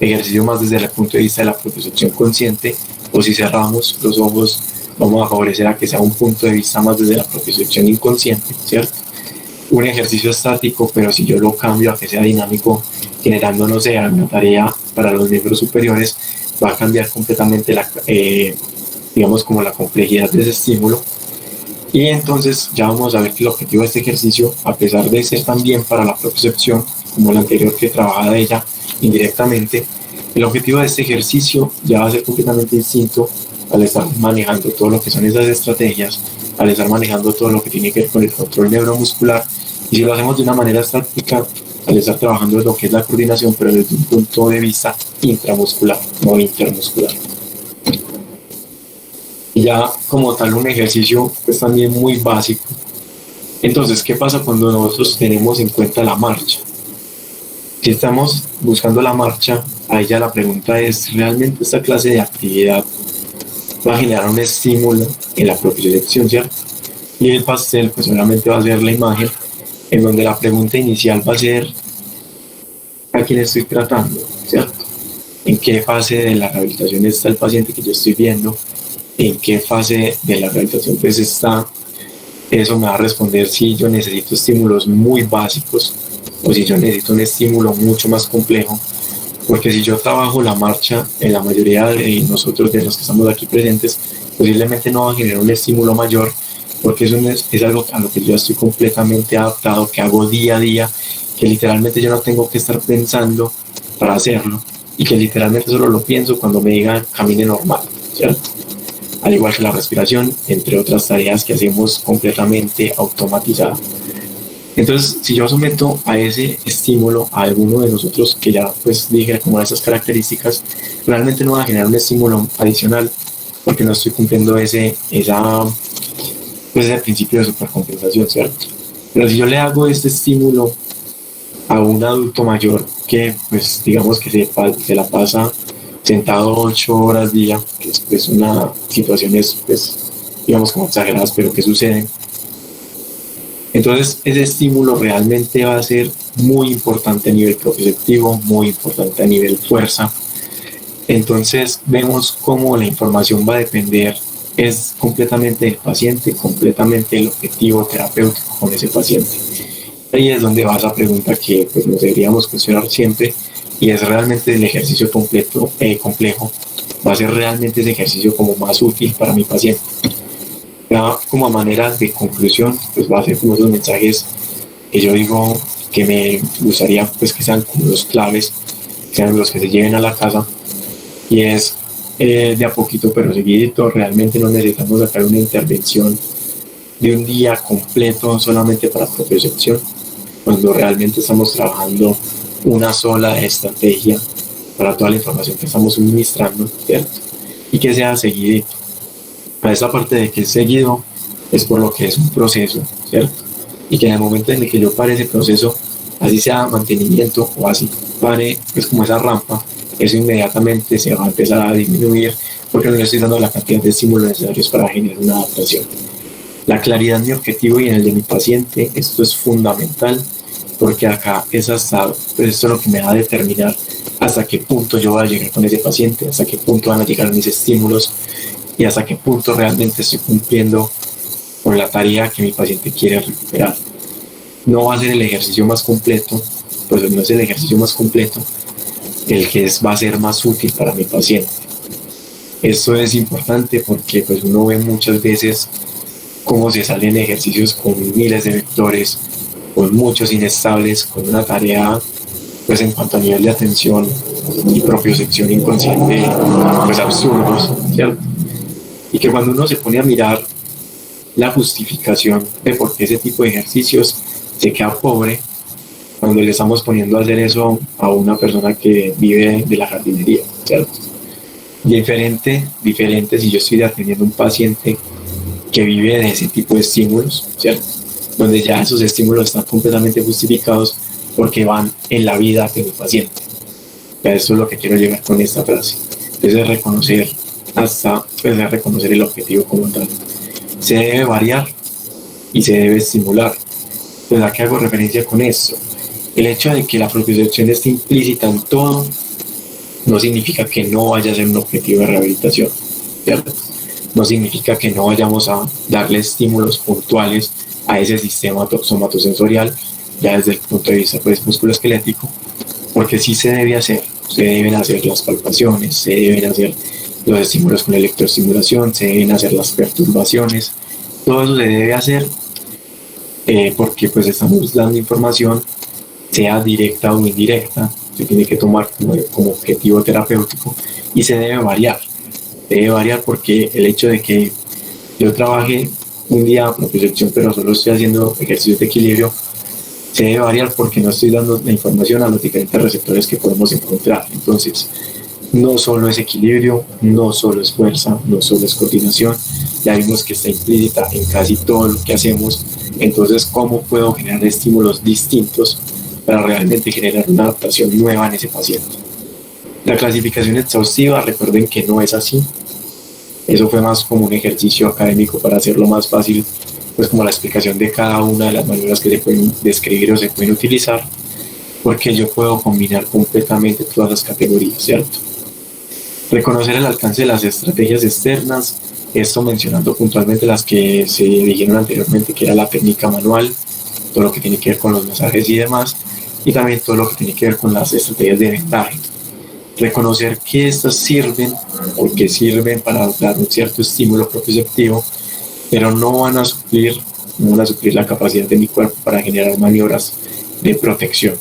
ejercicio más desde el punto de vista de la propiocepción consciente, o si cerramos los ojos, vamos a favorecer a que sea un punto de vista más desde la propiocepción inconsciente, ¿cierto? Un ejercicio estático, pero si yo lo cambio a que sea dinámico, generando, no sé, una tarea para los miembros superiores, va a cambiar completamente digamos como la complejidad de ese estímulo. Y entonces ya vamos a ver que el objetivo de este ejercicio, a pesar de ser también para la propiocepción, como el anterior que trabajaba ella indirectamente, el objetivo de este ejercicio ya va a ser completamente distinto al estar manejando todo lo que son esas estrategias, al estar manejando todo lo que tiene que ver con el control neuromuscular. Y si lo hacemos de una manera estática, al estar trabajando en lo que es la coordinación, pero desde un punto de vista intramuscular, no intermuscular. Y ya como tal un ejercicio pues también muy básico. Entonces, ¿qué pasa cuando nosotros tenemos en cuenta la marcha? Si estamos buscando la marcha, ahí ya la pregunta es, ¿realmente esta clase de actividad va a generar un estímulo en la propiocepción, ¿cierto? Y el pastel pues obviamente va a ser la imagen en donde la pregunta inicial va a ser ¿a quién estoy tratando?, ¿cierto? ¿En qué fase de la rehabilitación está el paciente que yo estoy viendo? ¿En qué fase de la rehabilitación pues está? Eso me va a responder si yo necesito estímulos muy básicos o si yo necesito un estímulo mucho más complejo, porque si yo trabajo la marcha, en la mayoría de nosotros, de los que estamos aquí presentes, posiblemente no va a generar un estímulo mayor, porque es algo a lo que yo estoy completamente adaptado, que hago día a día, que literalmente yo no tengo que estar pensando para hacerlo, y que literalmente solo lo pienso cuando me digan camine normal, ¿cierto? Al igual que la respiración, entre otras tareas que hacemos completamente automatizadas. Entonces, si yo someto a ese estímulo a alguno de nosotros, que ya pues dije como esas características, realmente no va a generar un estímulo adicional, porque no estoy cumpliendo ese principio de supercompensación, ¿cierto? Pero si yo le hago este estímulo a un adulto mayor que pues digamos que se la pasa sentado 8 horas día, que es pues una situaciones pues digamos como exageradas, pero que suceden, entonces ese estímulo realmente va a ser muy importante a nivel propioceptivo, muy importante a nivel fuerza. Entonces vemos cómo la información va a depender, es completamente del paciente, completamente del objetivo terapéutico con ese paciente. Ahí es donde va esa pregunta que pues, nos deberíamos cuestionar siempre, y es realmente el ejercicio complejo, va a ser realmente ese ejercicio como más útil para mi paciente. Ya como a manera de conclusión, pues va a ser como esos mensajes que yo digo que me gustaría pues que sean como los claves, que sean los que se lleven a la casa, y es de a poquito pero seguidito. Realmente no necesitamos sacar una intervención de un día completo solamente para propiocepción, cuando realmente estamos trabajando una sola estrategia para toda la información que estamos suministrando, ¿cierto? Y que sea seguidito. Para esa parte de que es seguido es por lo que es un proceso, ¿cierto? Y que en el momento en el que yo pare ese proceso, así sea mantenimiento o así pare, pues como esa rampa, eso inmediatamente se va a empezar a disminuir, porque no le estoy dando la cantidad de estímulos necesarios para generar una adaptación. La claridad en mi objetivo y en el de mi paciente, esto es fundamental, porque acá es hasta, pues esto es lo que me va a determinar hasta qué punto yo voy a llegar con ese paciente, hasta qué punto van a llegar mis estímulos, y hasta qué punto realmente estoy cumpliendo con la tarea que mi paciente quiere recuperar. No va a ser el ejercicio más completo, pues no es el ejercicio más completo el que va a ser más útil para mi paciente. Esto es importante porque pues uno ve muchas veces cómo se salen ejercicios con miles de vectores, con muchos inestables, con una tarea pues en cuanto a nivel de atención y propiocepción inconsciente pues absurdos, ¿cierto? Y que cuando uno se pone a mirar la justificación de por qué ese tipo de ejercicios se queda pobre, cuando le estamos poniendo a hacer eso a una persona que vive de la jardinería, ¿cierto? Diferente si yo estoy atendiendo a un paciente que vive de ese tipo de estímulos, ¿cierto? Donde ya esos estímulos están completamente justificados porque van en la vida de mi paciente. Ya esto es lo que quiero llegar con esta frase. Es reconocer reconocer el objetivo como tal. Se debe variar y se debe estimular. Pues ¿a qué hago referencia con esto? El hecho de que la propiocepción esté implícita en todo no significa que no vaya a ser un objetivo de rehabilitación, ¿cierto? No significa que no vayamos a darle estímulos puntuales a ese sistema somatosensorial, ya desde el punto de vista pues, musculoesquelético, porque sí se debe hacer, se deben hacer las palpaciones, se deben hacer los estímulos con electroestimulación, se deben hacer las perturbaciones, todo eso se debe hacer porque pues estamos dando información, sea directa o indirecta, se tiene que tomar como objetivo terapéutico y se debe variar. Debe variar porque el hecho de que yo trabaje un día propiocepción pero solo estoy haciendo ejercicios de equilibrio, se debe variar porque no estoy dando la información a los diferentes receptores que podemos encontrar. Entonces, no solo es equilibrio, no solo es fuerza, no solo es coordinación, ya vimos que está implícita en casi todo lo que hacemos. Entonces, ¿cómo puedo generar estímulos distintos para realmente generar una adaptación nueva en ese paciente? La clasificación exhaustiva, recuerden que no es así. Eso fue más como un ejercicio académico para hacerlo más fácil, pues como la explicación de cada una de las maneras que se pueden describir o se pueden utilizar, porque yo puedo combinar completamente todas las categorías, ¿cierto? Reconocer el alcance de las estrategias externas, esto mencionando puntualmente las que se dijeron anteriormente, que era la técnica manual, todo lo que tiene que ver con los masajes y demás, y también todo lo que tiene que ver con las estrategias de vendaje. Reconocer que estas sirven o que sirven para dar un cierto estímulo propioceptivo, pero no van a suplir la capacidad de mi cuerpo para generar maniobras de protección.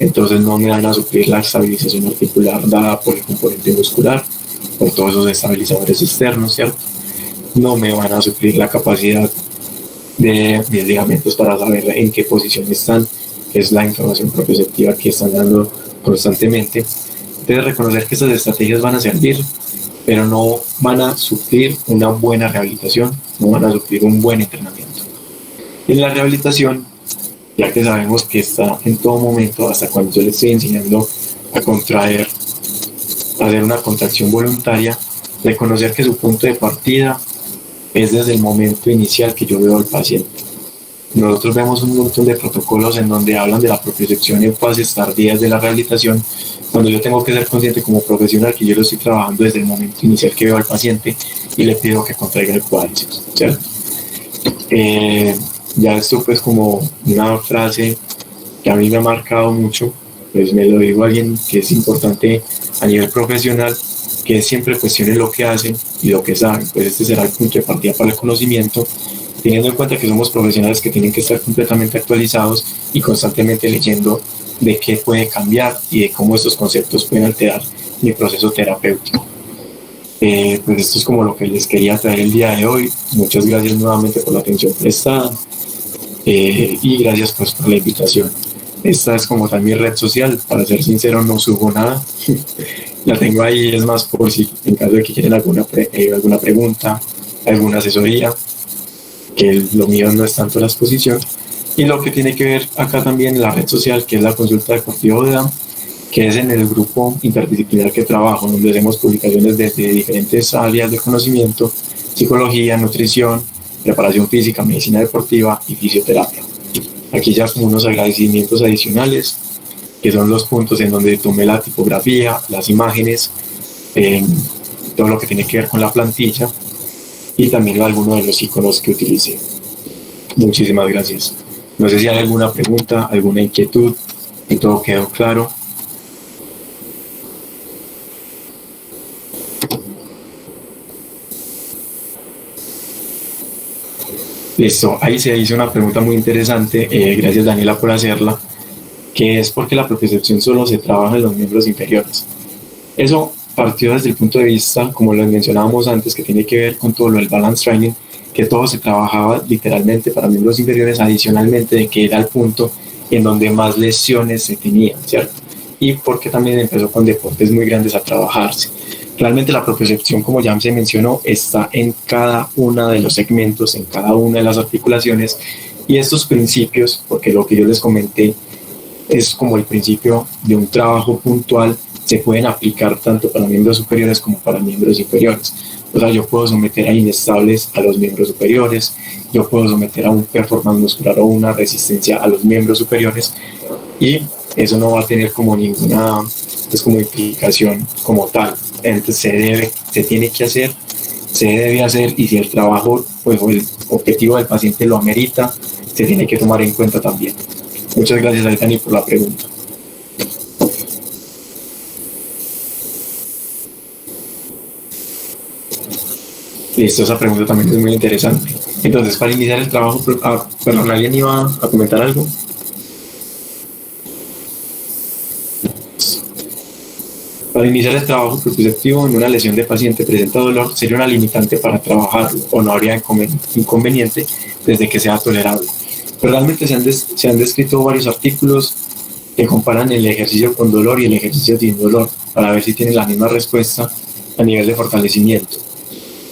Entonces no me van a suplir la estabilización articular dada por el componente muscular, por todos esos estabilizadores externos, ¿cierto? No me van a suplir la capacidad de mis ligamentos para saber en qué posición están, que es la información propioceptiva que están dando constantemente. Entonces reconocer que estas estrategias van a servir, pero no van a suplir una buena rehabilitación, no van a suplir un buen entrenamiento. En la rehabilitación, ya que sabemos que está en todo momento, hasta cuando yo le estoy enseñando a contraer, a hacer una contracción voluntaria, reconocer que su punto de partida es desde el momento inicial que yo veo al paciente. Nosotros vemos un montón de protocolos en donde hablan de la propiocepción en fases tardías de la rehabilitación, cuando yo tengo que ser consciente como profesional que yo lo estoy trabajando desde el momento inicial que veo al paciente y le pido que contraiga el cuádriceps, ¿cierto? Ya esto pues como una frase que a mí me ha marcado mucho, pues me lo digo a alguien que es importante a nivel profesional, que siempre cuestione lo que hacen y lo que saben, pues este será el punto de partida para el conocimiento, teniendo en cuenta que somos profesionales que tienen que estar completamente actualizados y constantemente leyendo de qué puede cambiar y de cómo estos conceptos pueden alterar mi proceso terapéutico. Pues esto es como lo que les quería traer el día de hoy. Muchas gracias nuevamente por la atención prestada y gracias pues por la invitación. Esta es como tal mi red social, para ser sincero no subo nada, la tengo ahí, es más por si en caso de que quieren alguna pregunta, alguna asesoría, que lo mío no es tanto la exposición. Y lo que tiene que ver acá también la red social, que es la consulta deportiva ODA, que es en el grupo interdisciplinar que trabajo, donde hacemos publicaciones desde diferentes áreas de conocimiento, psicología, nutrición, preparación física, medicina deportiva y fisioterapia. Aquí ya como unos agradecimientos adicionales, que son los puntos en donde tomé la tipografía, las imágenes, todo lo que tiene que ver con la plantilla y también algunos de los iconos que utilicé. Muchísimas gracias. No sé si hay alguna pregunta, alguna inquietud, y todo quedó claro. Listo, ahí se hizo una pregunta muy interesante, gracias Daniela por hacerla, que es porque la propiocepción solo se trabaja en los miembros inferiores. Eso partió desde el punto de vista, como lo mencionábamos antes, que tiene que ver con todo lo del balance training, que todo se trabajaba literalmente para miembros inferiores, adicionalmente de que era el punto en donde más lesiones se tenían, ¿cierto? Y porque también empezó con deportes muy grandes a trabajarse. Realmente la propiocepción, como ya se mencionó, está en cada uno de los segmentos, en cada una de las articulaciones, y estos principios, porque lo que yo les comenté es como el principio de un trabajo puntual, se pueden aplicar tanto para miembros superiores como para miembros inferiores. O sea, yo puedo someter a inestables a los miembros superiores, yo puedo someter a un performance muscular o una resistencia a los miembros superiores, y eso no va a tener como ninguna como implicación como tal. Entonces se tiene que hacer, se debe hacer, y si el trabajo pues, o el objetivo del paciente lo amerita, se tiene que tomar en cuenta también. Muchas gracias, Aitani, por la pregunta. Listo, esa pregunta también es muy interesante. Entonces, para iniciar el trabajo, perdón, ¿alguien iba a comentar algo? Para iniciar el trabajo propioceptivo en una lesión de paciente presenta dolor, sería una limitante para trabajarlo o no habría inconveniente desde que sea tolerable. Pero realmente se han descrito varios artículos que comparan el ejercicio con dolor y el ejercicio sin dolor para ver si tienen la misma respuesta a nivel de fortalecimiento.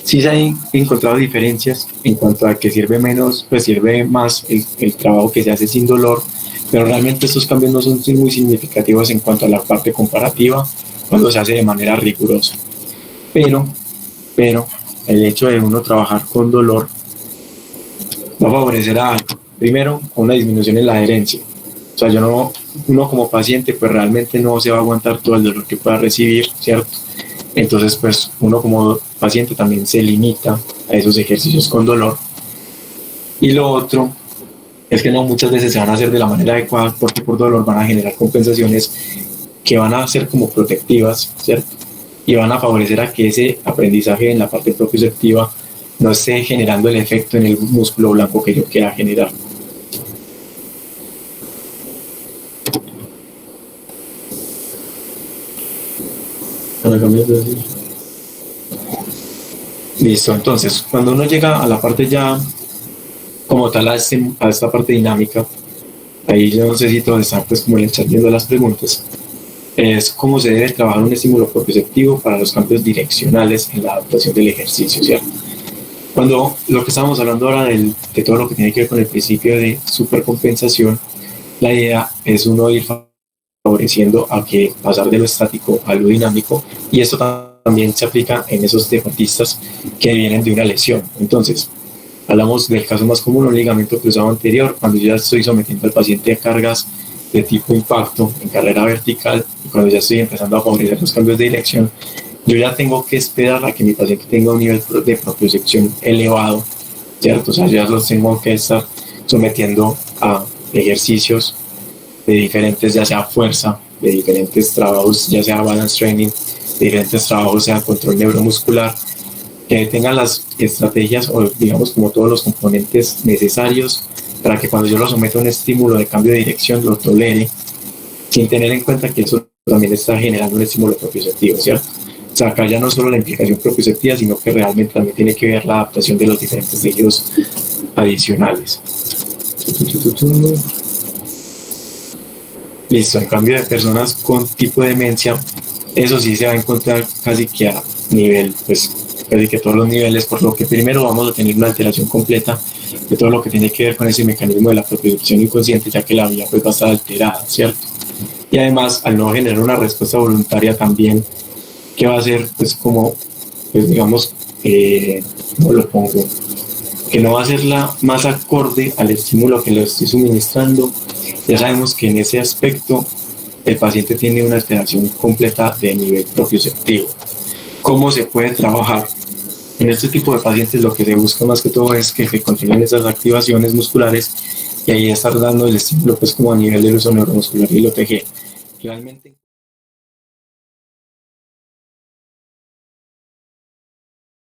Sí se han encontrado diferencias en cuanto a que sirve menos, pues sirve más el trabajo que se hace sin dolor, pero realmente estos cambios no son muy significativos en cuanto a la parte comparativa cuando se hace de manera rigurosa. Pero el hecho de uno trabajar con dolor va a favorecer a, primero, una disminución en la adherencia. O sea, uno como paciente pues realmente no se va a aguantar todo el dolor que pueda recibir, ¿cierto? Entonces pues uno como paciente también se limita a esos ejercicios con dolor. Y lo otro es que no muchas veces se van a hacer de la manera adecuada porque por dolor van a generar compensaciones que van a ser como protectivas, ¿cierto? Y van a favorecer a que ese aprendizaje en la parte propioceptiva no esté generando el efecto en el músculo blanco que yo quiera generar. Listo, entonces, cuando uno llega a la parte ya como tal a esta parte dinámica, ahí yo no sé si todos están pues como en el chat viendo las preguntas, es cómo se debe trabajar un estímulo propioceptivo para los cambios direccionales en la adaptación del ejercicio, ¿cierto? Cuando lo que estábamos hablando ahora de todo lo que tiene que ver con el principio de supercompensación, la idea es uno ir favoreciendo a que pasar de lo estático a lo dinámico, y esto también se aplica en esos deportistas que vienen de una lesión. Entonces, hablamos del caso más común, un ligamento cruzado anterior, cuando yo ya estoy sometiendo al paciente a cargas de tipo impacto en carrera vertical, y cuando ya estoy empezando a favorecer los cambios de dirección, yo ya tengo que esperar a que mi paciente tenga un nivel de propiocepción elevado, ¿cierto? O sea, ya los tengo que estar sometiendo a ejercicios de diferentes, ya sea fuerza, de diferentes trabajos, ya sea balance training, de diferentes trabajos, sea control neuromuscular, que tengan las estrategias o digamos como todos los componentes necesarios para que cuando yo lo someto a un estímulo de cambio de dirección lo tolere, sin tener en cuenta que eso también está generando un estímulo propioceptivo, ¿cierto? O sea, acá ya no solo la implicación propioceptiva, sino que realmente también tiene que ver la adaptación de los diferentes tejidos adicionales. Listo, en cambio de personas con tipo de demencia, eso sí se va a encontrar casi que a nivel, pues casi que todos los niveles, por lo que primero vamos a tener una alteración completa de todo lo que tiene que ver con ese mecanismo de la propiocepción inconsciente, ya que la vía pues va a estar alterada, ¿cierto? Y además, al no generar una respuesta voluntaria también, que va a ser pues como, pues digamos, ¿cómo lo pongo? Que no va a ser la más acorde al estímulo que le estoy suministrando. Ya sabemos que en ese aspecto el paciente tiene una alteración completa de nivel propioceptivo. cómo se puede trabajar. En este tipo de pacientes lo que se busca más que todo es que se continúen esas activaciones musculares y ahí estar dando el estímulo pues como a nivel del uso neuromuscular y el OTG. Realmente